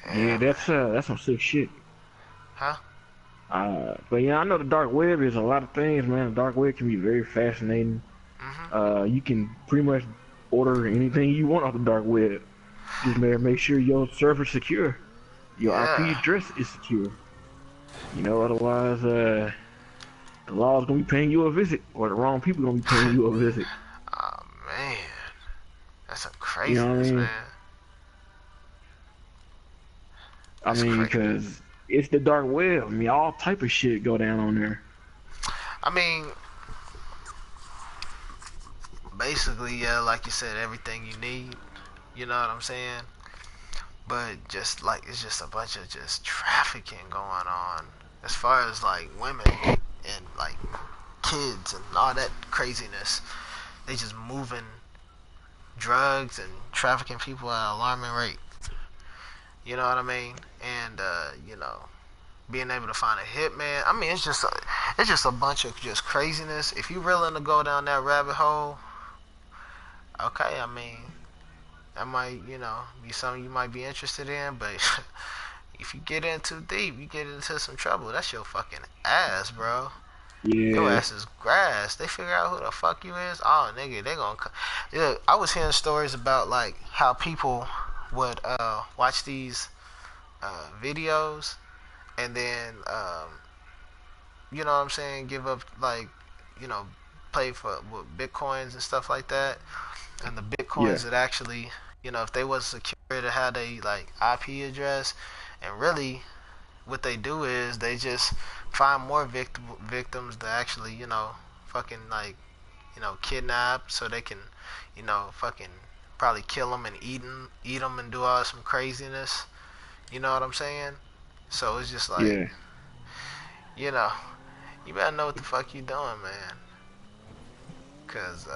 Yeah, man. That's some sick shit. Huh? But yeah, I know the dark web is a lot of things, man. The dark web can be very fascinating. Mhm. You can pretty much order anything you want off the dark web. Just make sure your server's secure. Your IP Yeah. address is secure. You know, otherwise, the law's gonna be paying you a visit, or the wrong people gonna be paying you a visit. Oh man, that's some You know what I craziness, mean? man. I That's mean, crazy. because it's the dark web. I mean, all type of shit go down on there. I mean, basically, yeah, like you said, everything you need. You know what I'm saying? But just like it's just a bunch of just trafficking going on as far as like women and like kids and all that craziness. They just moving drugs and trafficking people at an alarming rate. You know what I mean? And you know, being able to find a hitman. I mean, it's just a bunch of just craziness. If you're willing to go down that rabbit hole, okay. I mean, that might, you know, be something you might be interested in. But if you get in too deep, you get into some trouble. That's your fucking ass, bro. Your Yeah, ass is grass. They figure out who the fuck you is. Oh, nigga, they gonna. Yeah, I was hearing stories about like how people would watch these videos and then you know what I'm saying, give up like you know play for with bitcoins and stuff like that. And the yeah, bitcoins that actually if they was secure to have a like IP address, and really what they do is they just find more victims to actually fucking like kidnap so they can fucking probably kill them and eat them and do all some craziness. You know what I'm saying? So it's just like yeah, you know you better know what the fuck you doing, man. Cause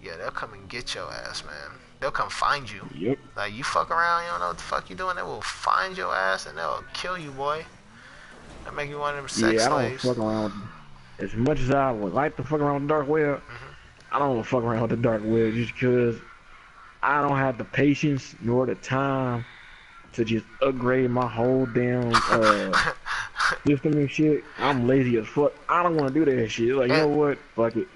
yeah, they'll come and get your ass, man. They'll come find you. yep. Like you fuck around, you don't know what the fuck you doing. They will find your ass and they'll kill you, boy. They'll make you one of them sex Yeah, I don't slaves. fuck around with, as much as I would like to fuck around with the dark web. Hmm. I don't fuck around with the dark web just because I don't have the patience nor the time to just upgrade my whole damn system and shit. I'm lazy as fuck. I don't want to do that shit. Like, you and know what? Fuck it.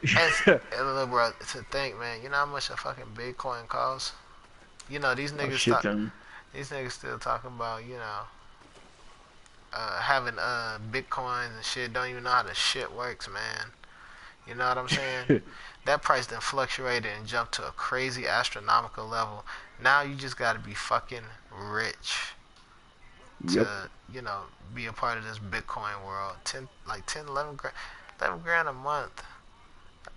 and, and little bro, to think, man, you know how much a fucking Bitcoin costs? You know Oh shit, ton. these niggas still talking about having Bitcoins and shit. Don't even know how the shit works, man. You know what I'm saying? That price then fluctuated and jumped to a crazy astronomical level. Now you just gotta be fucking rich Yep. to, be a part of this Bitcoin world. 10, 11 grand, 11 grand a month.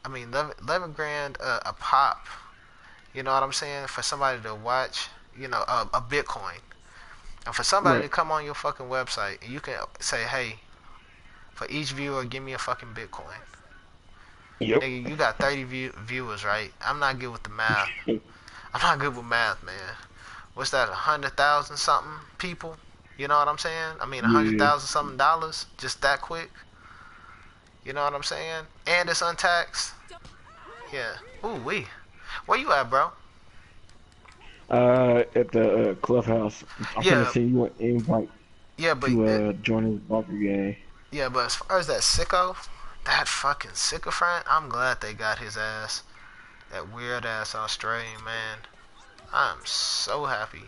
I mean, 11 grand a pop. You know what I'm saying? For somebody to watch, a Bitcoin. And for somebody Right. to come on your fucking website and you can say, hey, for each viewer, give me a fucking Bitcoin. Yep. Nigga, you got 30 viewers, right? I'm not good with the math. I'm not good with math, man. What's that, 100,000 something people? You know what I'm saying? I mean, a hundred Yeah. thousand something dollars, just that quick. You know what I'm saying? And it's untaxed. Yeah. Ooh wee. Where you at, bro? At the clubhouse, I'm finna Yeah, send you an invite yeah, but to join this bunker game. yeah, but as far as that sicko, that fucking sycophant, I'm glad they got his ass. That weird ass Australian man. I'm so happy.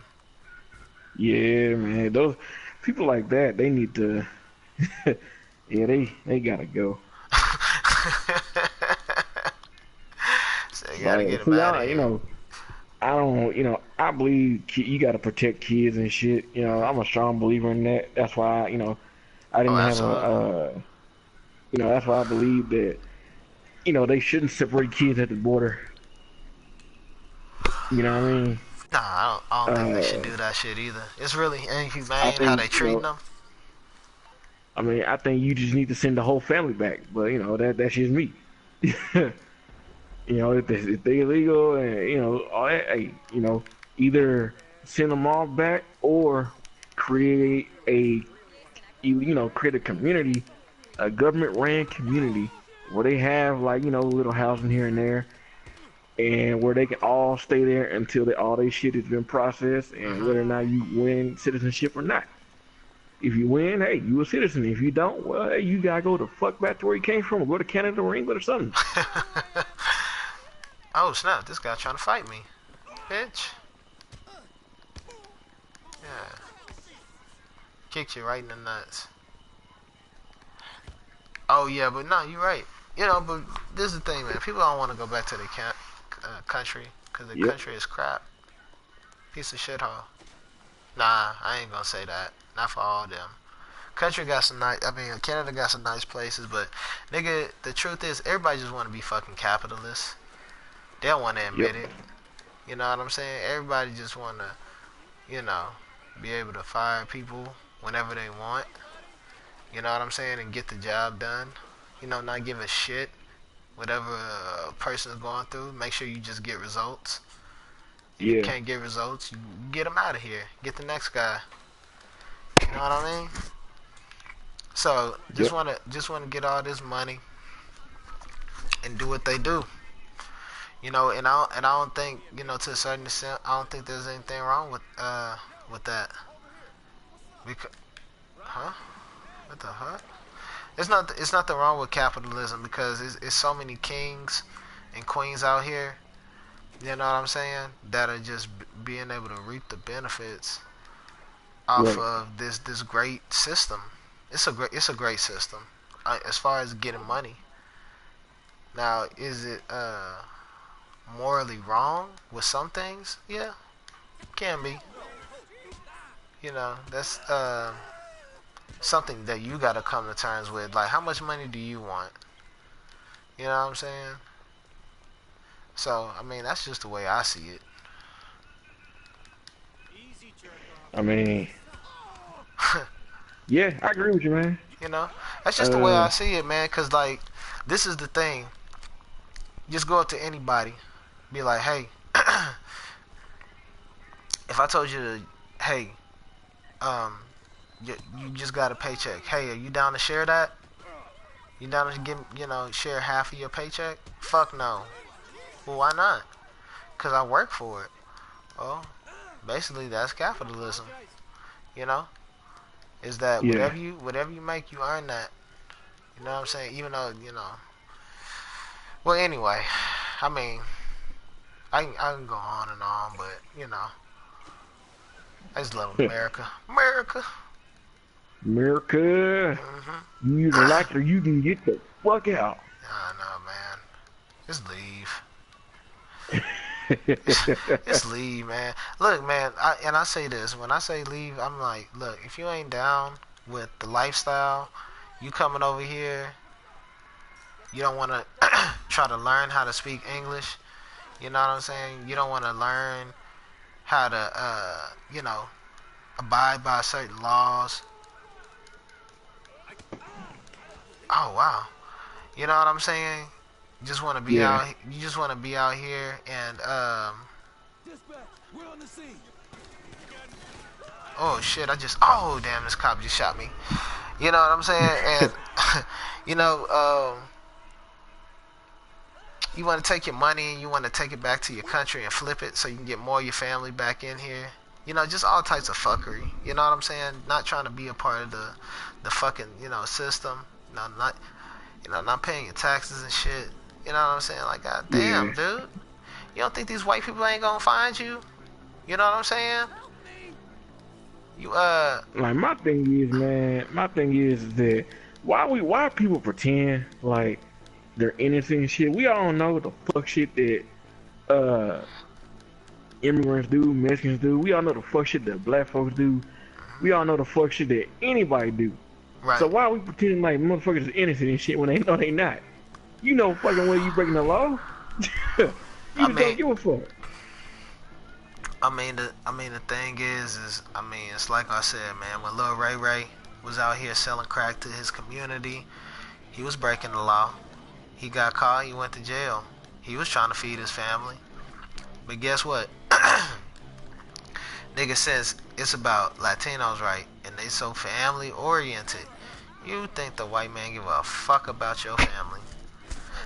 Yeah, man. Those people like that, they need to. Yeah, they gotta go. So you gotta get Like, him see, out of here. I don't, I believe you gotta protect kids and shit. Hmm. I'm a strong believer in that. That's why, I Oh, didn't have absolutely. that's why I believe that, they shouldn't separate kids at the border. You know what I mean? Nah, I don't think they should Uh, do that shit either. It's really I inhumane how think, they treating them. I think you just need to send the whole family back. But that's just me. If they illegal and all that, hey, either send them all back or create create a community, a government ran community where they have like little housing here and there, and where they can all stay there until all their shit has been processed and Hmm. whether or not you win citizenship or not. If you win, hey, you a citizen. If you don't, well, hey, you gotta go the fuck back to where you came from, or go to Canada or England or something. Oh snap! This guy trying to fight me, bitch. Yeah, kicked you right in the nuts. Oh yeah, but no, you're right. But this is the thing, man. People don't want to go back to their country because the Yep. country is crap. Piece of shit hole. Nah, I ain't gonna say that. Not for all of them. Country got some nice. I mean, Canada got some nice places, but nigga, the truth is, everybody just want to be fucking capitalists. They don't want to Yep. admit it. You know what I'm saying? Everybody just want to, you know, be able to fire people whenever they want. You know what I'm saying? And get the job done. Not give a shit whatever a person is going through. Make sure you just get results. If you Yeah. can't get results, you get them out of here. Get the next guy. You know what I mean? So just Yep. wanna get all this money and do what they do. And I don't think to a certain extent I don't think there's anything wrong with that. Because, huh? What the fuck? It's nothing wrong with capitalism because it's so many kings and queens out here. You know what I'm saying? That are just being able to reap the benefits off Right. of this great system. It's a great system as far as getting money. Now, is it morally wrong with some things? Yeah, can be. You know, that's something that you got to come to terms with. Like, how much money do you want? You know what I'm saying? So, I mean, that's just the way I see it. I mean, yeah, I agree with you, man. You know, that's just the way Uh, I see it, man. Cause like, this is the thing. Just go up to anybody, be like, hey, if I told you to, hey, um, you just got a paycheck. Hey, are you down to share that? You down to share half of your paycheck? Fuck no. Well, why not? Cause I work for it. Well, basically that's capitalism. You know, is that yeah, whatever you make, you earn that. You know what I'm saying? Even though Well, anyway, I mean, I can go on and on, but I just love America. America. America, Mhm. you either like it or you can get the fuck out. I know, man. Just leave. Just leave, man. Look, man. I say this when I say leave. I'm like, look, if you ain't down with the lifestyle, you coming over here. You don't want to try to learn how to speak English. You know what I'm saying? You don't want to learn how to, abide by certain laws. Oh wow. You know what I'm saying? Just want to be Yeah. out. You just want to be out here and oh shit! Oh damn! This cop just shot me. You know what I'm saying? And you know, you want to take your money and you want to take it back to your country and flip it so you can get more of your family back in here. You know, just all types of fuckery. You know what I'm saying? Not trying to be a part of the fucking system. Not not paying your taxes and shit. You know what I'm saying? Like, god Yeah. damn, dude. You don't think these white people ain't gonna find you? You know what I'm saying? You Like my thing is, man, my thing is that why people pretend like they're innocent and shit. We all know the fuck shit that uh immigrants do, Mexicans do. We all know the fuck shit that black folks do. We all know the fuck shit that anybody do. So right. why are we pretending like motherfuckers are innocent and shit when they know they not? You know fucking well you breaking the law. You I just don't mean, give a fuck. the thing is I mean, it's like I said, man. When Lil Ray Ray was out here selling crack to his community, he was breaking the law. He got caught. He went to jail. He was trying to feed his family. But guess what? Nigga, since it's about Latinos, right, and they so family oriented, you think the white man give a fuck about your family?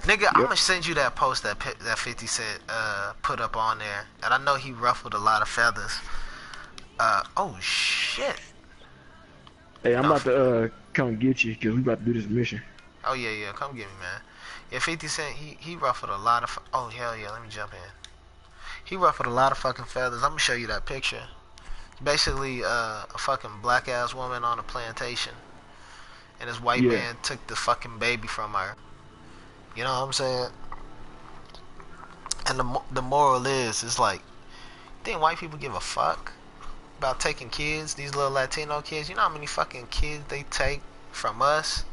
Nigga, I'm Yep. gonna send you that post that 50 Cent put up on there, and I know he ruffled a lot of feathers. Oh shit. Hey, I'm No. about to come get you because we about to do this mission. Oh yeah, come get me, man. Yeah, 50 Cent, he ruffled a lot of. Oh hell yeah, let me jump in. He ruffled a lot of fucking feathers. I'm gonna show you that picture. Basically, a fucking black ass woman on a plantation, and this white Yeah. man took the fucking baby from her. You know what I'm saying? And the moral is, it's like, think white people give a fuck about taking kids, these little Latino kids? You know how many fucking kids they take from us?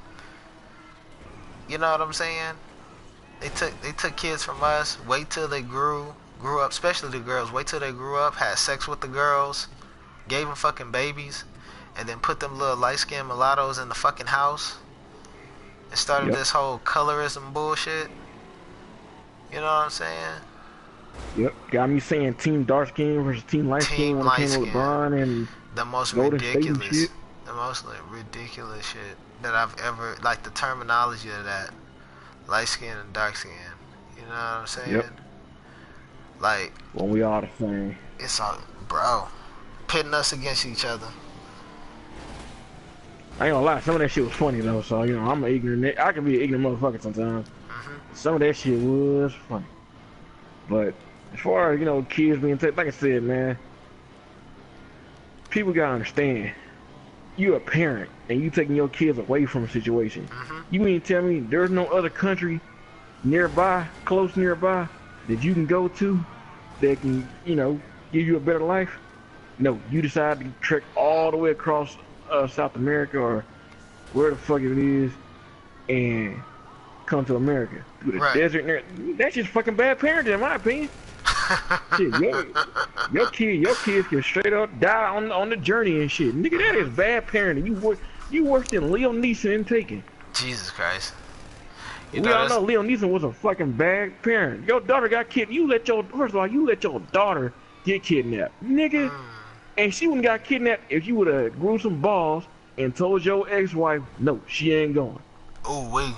You know what I'm saying? They took kids from us. Wait till they grew up, especially the girls. Wait till they grew up, had sex with the girls, gave them fucking babies, and then put them little light skinned mulattoes in the fucking house and started Yep. this whole colorism bullshit. You know what I'm saying? Yep. Got me saying team dark skin versus team light skin Team when it light came to skin. LeBron and The most Golden State and ridiculous, shit. the most ridiculous shit that I've ever, like the terminology of that, light skin and dark skin. You know what I'm saying? Yep. Like, When we all the same. it's all, bro, pitting us against each other. I ain't gonna lie, some of that shit was funny though. So you know, I'm an ignorant. I can be an ignorant motherfucker sometimes. Some of that shit was funny. But as far as you know, kids being taken, like I said, man, people gotta understand. You're a parent and you taking your kids away from a situation. You mean to tell me there's no other country nearby, close nearby, that you can go to that can, you know, give you a better life? No, you decide to trek all the way across South America or where the fuck it is and come to America through the desert. That's just fucking bad parenting, in my opinion. Shit, your kids can straight up die on the journey and shit. Nigga, that is bad parenting. You worse than Liam Neeson in Taken. Jesus Christ. We all know Liam Neeson was a fucking bad parent. Your daughter got kidnapped. First of all, you let your daughter get kidnapped, nigga. And she wouldn't got kidnapped if you would have grew some balls and told your ex-wife, no, she ain't going. Oh wait.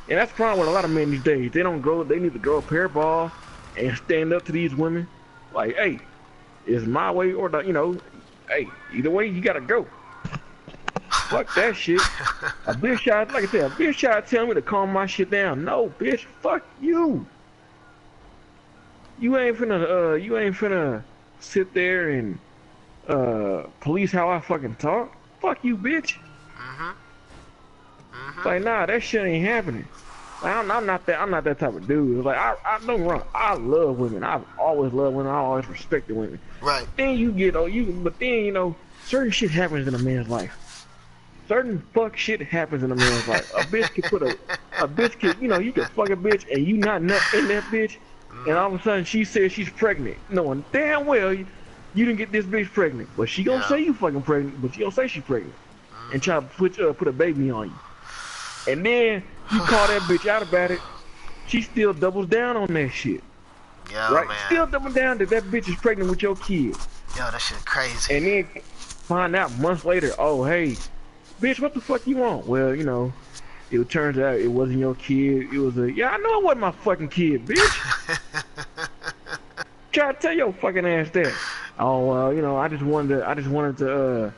And that's the problem with a lot of men these days. They need to grow a pair of balls and stand up to these women. Like, hey, it's my way or the, you know, hey, either way, you gotta go. Fuck that shit. A bitch shot, like I said, a bitch shot tell me to calm my shit down. No, bitch, fuck you. You ain't finna sit there and police how I fucking talk. Fuck you, bitch. Like, nah, that shit ain't happening. Like, I'm not that type of dude. Like, I don't run. I love women. I've always loved women. I always respected women. Right. Then but then, you know, certain shit happens in a man's life. Certain fuck shit happens in a man's life. A bitch can you know, you can fuck a bitch and you not nut in that bitch, and all of a sudden she says she's pregnant, knowing damn well you didn't get this bitch pregnant. But she gonna say you fucking pregnant, but she gonna say she's pregnant, and try to put a baby on you. And then you call that bitch out about it, she still doubles down on that shit. Yo, right? Man. Still double down that bitch is pregnant with your kid. Yo, that shit crazy. And then find out months later, oh hey, bitch, what the fuck you want? Well, you know, it turns out it wasn't your kid. It was I know it wasn't my fucking kid, bitch. Try to tell your fucking ass that. Oh well, you know, I just wanted to,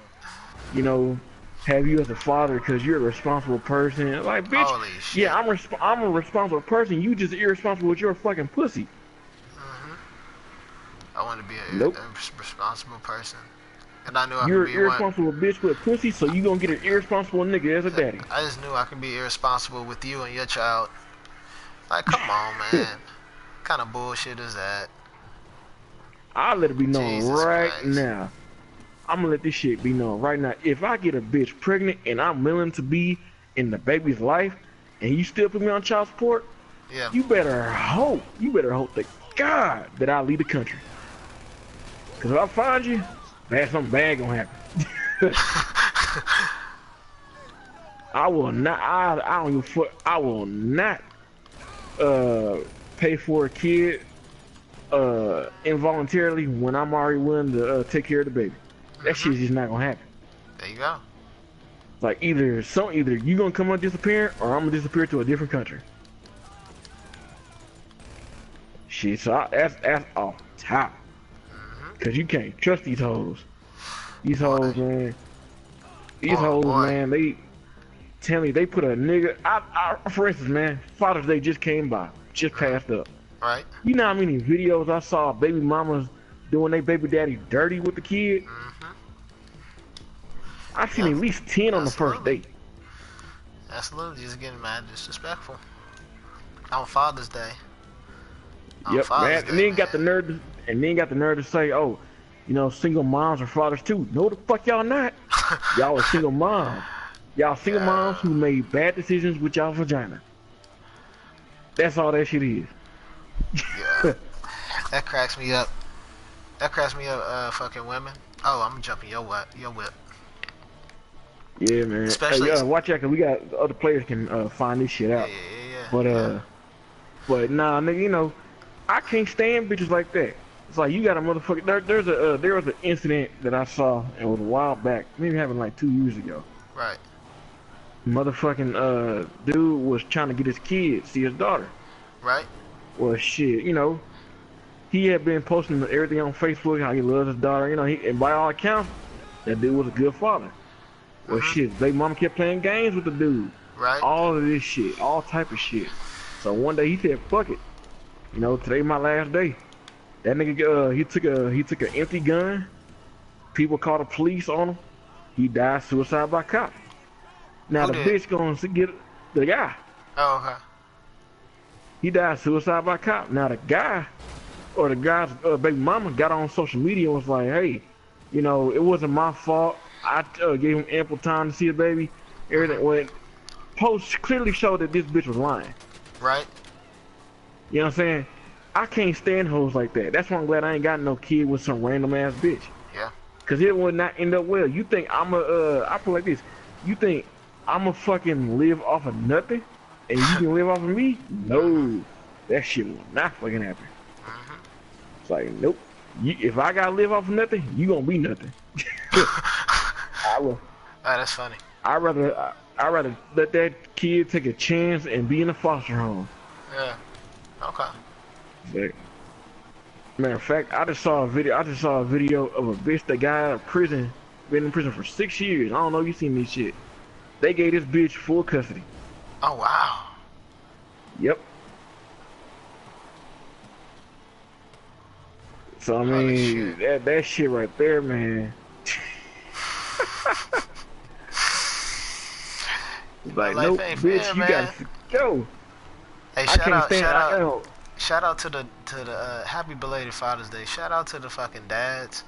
you know, have you as a father because you're a responsible person. Like, bitch, holy shit. Yeah, I'm a responsible person. You just irresponsible with your fucking pussy. I want to be a responsible person. And I knew I You're could be irresponsible bitch with a pussy, so you gonna get an irresponsible nigga as a daddy. I just knew I could be irresponsible with you and your child. Like, come on, man. What kind of bullshit is that? I'll let it be known Jesus right Christ. now. I'm gonna let this shit be known right now. If I get a bitch pregnant and I'm willing to be in the baby's life, and you still put me on child support, yeah, you better hope to God that I leave the country. Cause if I find you, something bad gonna happen. I will not. I don't give a fuck. I will not pay for a kid involuntarily when I'm already willing to take care of the baby. That shit's just not gonna happen. There you go. Like either you gonna come up disappearing or I'm gonna disappear to a different country. Shit, so that's off top. Cause you can't trust these hoes. These hoes, man. These hoes, man. They tell me they put a nigga. For instance, man, Father's Day just passed up. Right. You know how many videos I saw of baby mamas doing their baby daddy dirty with the kid? I've seen at least 10 on the first date. Absolutely, just getting mad disrespectful on Father's Day. Yep, man. And then got the nerve to say, oh, you know, single moms are fathers too. No, the fuck y'all not. Y'all are single moms. Y'all single moms who made bad decisions with y'all vagina. That's all that shit is. Yeah. That cracks me up. Fucking women. Oh, I'm jumping your whip. Yeah, man. Especially, watch out, cause we got other players can find this shit out. Yeah. But nah, nigga, you know, I can't stand bitches like that. It's like you got a motherfucker. There was an incident that I saw, and it was a while back, maybe happened like 2 years ago. Right. Motherfucking dude was trying to get his kid see his daughter. Right. Well, shit, you know, he had been posting everything on Facebook how he loves his daughter. You know, and by all accounts, That dude was a good father. Well, Mhm. shit, baby mama kept playing games with the dude. Right. All of this shit, all type of shit. So one day he said, "Fuck it, you know, today my last day." That nigga, he took an empty gun. People called the police on him. He died suicide by cop. Now Who the did? bitch going to get the guy. Oh, okay. He died suicide by cop. Now the guy or the guy's baby mama got on social media and was like, "Hey, you know, it wasn't my fault. I gave him ample time to see the baby." Mhm. Everything when posts clearly showed that this bitch was lying. Right. You know what I'm saying? I can't stand hoes like that. That's why I'm glad I ain't got no kid with some random ass bitch. Yeah. Cause it would not end up well. You think I put like this. You think I'ma fucking live off of nothing? And you can live off of me? Mhm. No. That shit will not fucking happen. Mhm. It's like, nope. If I gotta live off of nothing, you gonna be nothing. I will. Oh, that's funny. I rather let that kid take a chance and be in a foster home. Yeah. Okay. But matter of fact, I just saw a video. I just saw a video of a bitch that got out of prison, been in prison for 6 years. I don't know if you seen this shit. They gave this bitch full custody. Oh wow. Yep. So I Holy shit. mean, that shit right there, man. It's like, Life nope, ain't fair, bitch, you man. gotta go. Hey, I can't stand. shout I out, know. shout out to the happy belated Father's Day. Shout out to the fucking dads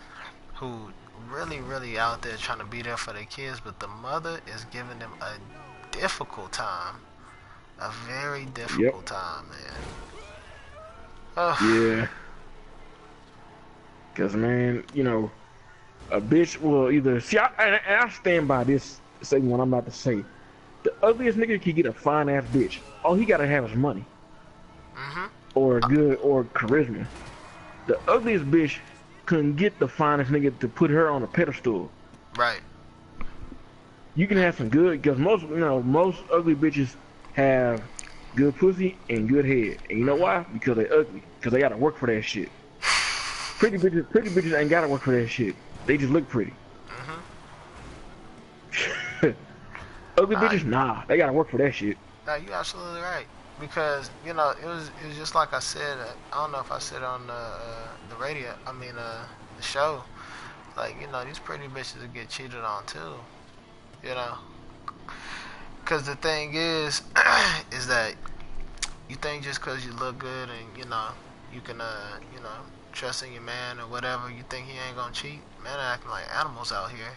who really out there trying to be there for their kids, but the mother is giving them a difficult time, a very Yep. difficult time, man. Ugh. Yeah. Cause man, you know, a bitch will either see. I stand by this saying what I'm about to say. The ugliest nigga can get a fine ass bitch. All he gotta have is money Mhm. or good or charisma. The ugliest bitch couldn't get the finest nigga to put her on a pedestal. Right. You can have some good because most ugly bitches have good pussy and good head. And you know Mhm. why? Because they ugly. Because they gotta work for that shit. Pretty bitches ain't gotta work for that shit. They just look pretty. Mhm. Ugly Nah, bitches, nah, they gotta work for that shit. nah, you absolutely right. Because it was just like I said. I don't know if I said it on the radio. I mean, the show. Like these pretty bitches will get cheated on too. You know, because the thing is, is that you think just because you look good and you can trust in your man or whatever, you think he ain't gonna cheat. Men are acting like animals out here.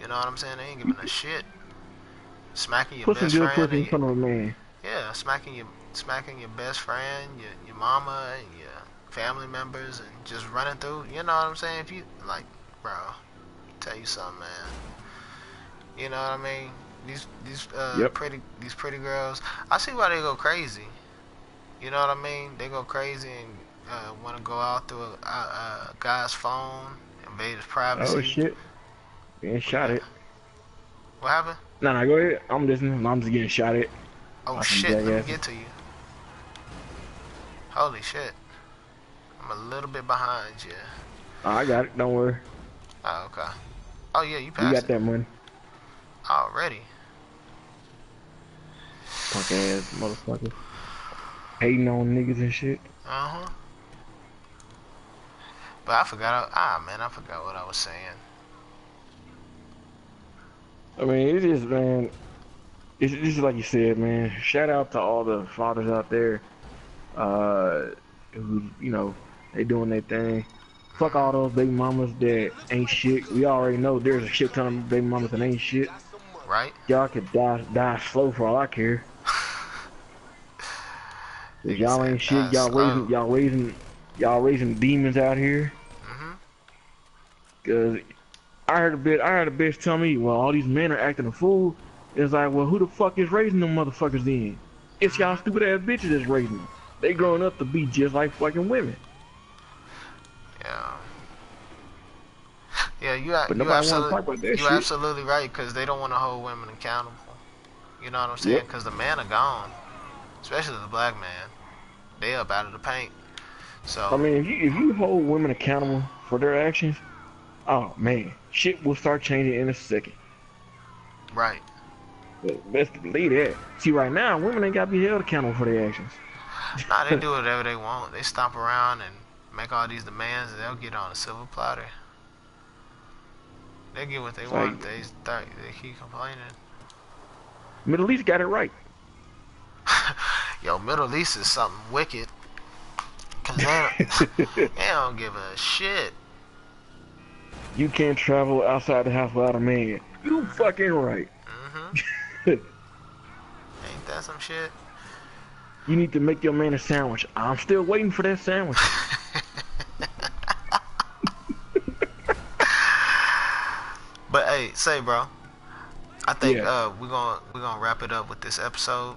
You know what I'm saying? They ain't giving a shit. Smacking your Put some best good friend pussy and in front of a man. yeah, smacking your best friend, your mama, and your family members, and just running through. You know what I'm saying? If you like, bro, tell you something, man. You know what I mean? Yep. These pretty girls. I see why they go crazy. You know what I mean? They go crazy and want to go out through a guy's phone, invade his Oh privacy. shit. Being What you shot got? at. What happened? Nah, go ahead. I'm listening. I'm just getting shot at Oh by some shit! Let me jackasses. get to you. Holy shit! I'm a little bit behind you. Oh, I got it. Don't worry. Oh okay. Oh yeah, you We passed got it that money. already. Punk ass motherfuckers. Hating on niggas and shit. Uh huh. But I forgot. Ah man, I forgot what I was saying. I mean, it is, man. It's just like you said, man. Shout out to all the fathers out there, uh, who they doing their thing. Fuck all Hmm. those baby mamas that ain't shit. We already know there's a shit ton of baby mamas that ain't shit. Right? Y'all could die slow for all I care. Cause Nigga y'all said ain't shit. die slow. Y'all raising demons out here. Hmm. Cause I heard a bitch tell me, well, all these men are acting a fool. It's like, well, who the fuck is raising them motherfuckers then? It's y'all Hmm. stupid ass bitches that's raising them. They growing up to be just like fucking women. Yeah. Yeah, But nobody want to talk about that you shit. absolutely right because they don't want to hold women accountable. You know what I'm saying? Yep. Because the men are gone, especially the black man. They up out of the paint. I So mean, if you hold women accountable for their actions, Oh man, shit will start changing in a second. Right. But best believe that. See, right now, women ain't got to be held accountable for their actions. Nah, they do whatever they want. They stomp around and make all these demands, and they'll get on a silver platter. They get what they It's want. like They keep complaining. Middle East got it right. Yo, Middle East is something wicked. Cause they don't give a shit. You can't travel outside the house without a man. You fucking right. Mm-hmm. Ain't that some shit? You need to make your man a sandwich. I'm still waiting for that sandwich. But hey, say bro, I think Yeah, we're gonna wrap it up with this episode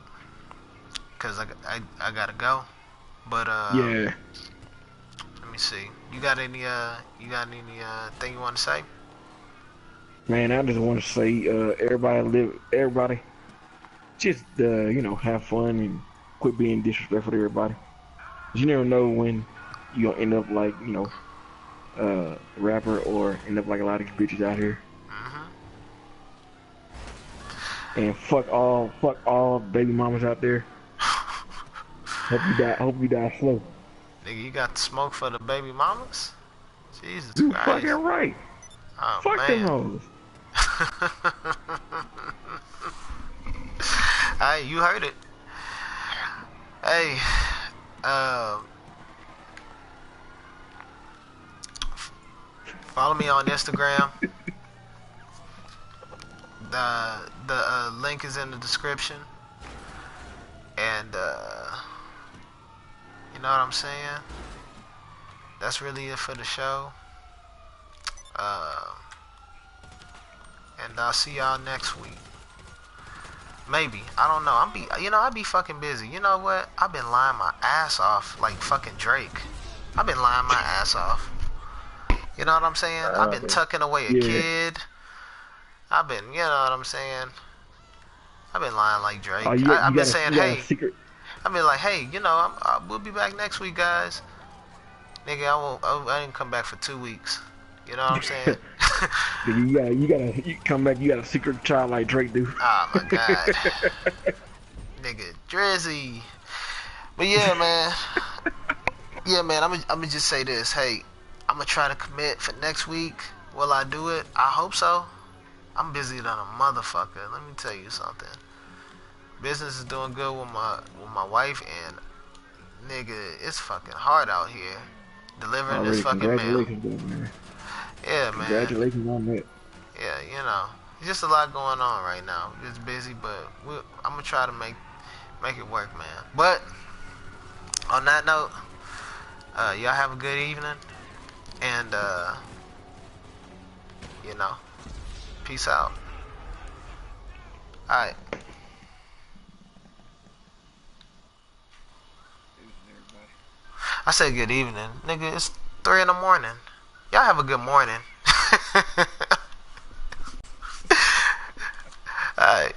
because I gotta go. But yeah. let me see. You got any thing you want to say? Man, I just want to say, everybody, just have fun and quit being disrespectful to everybody. 'Cause you never know when you gonna end up like, a rapper or end up like a lot of these bitches out here. Mm-hmm. And fuck all baby mamas out there. Hope you die slow. Nigga, you got the smoke for the baby mamas? Jesus You fucking Christ. right. Oh Fuck them man. hoes. Hey, you heard it. Hey, uh, follow me on Instagram. The link is in the description, and you know what I'm saying. That's really it for the show. Uh, and I'll see y'all next week. Maybe, I don't know. I be fucking busy. You know what? I've been lying my ass off like fucking Drake. I've been lying my ass off. You know what I'm saying? I've been tucking away a Yeah. kid. You know what I'm saying? I've been lying like Oh, Drake. I've been saying, you got a hey, secret. I've been like, hey, we'll be back next week, guys. Nigga, I didn't come back for 2 weeks. You know what I'm saying? You come back. You got a secret child like Drake do. Oh my god, nigga, Drizzy. But yeah, man. Yeah, man. I'm gonna just say this. Hey, I'm gonna try to commit for next week. Will I do it? I hope so. I'm busy than a motherfucker. Let me tell you something. Business is doing good with my wife, and nigga, it's fucking hard out here delivering this Already, fucking mail. congratulations, though, man. Yeah, man. Congratulations on that. Yeah, it's just a lot going on right now. It's busy, but I'm gonna try to make it work, man. But on that note, y'all have a good evening, and you know, peace out. All right. I said good evening, nigga. It's 3 in the morning. Y'all have a good morning. All right.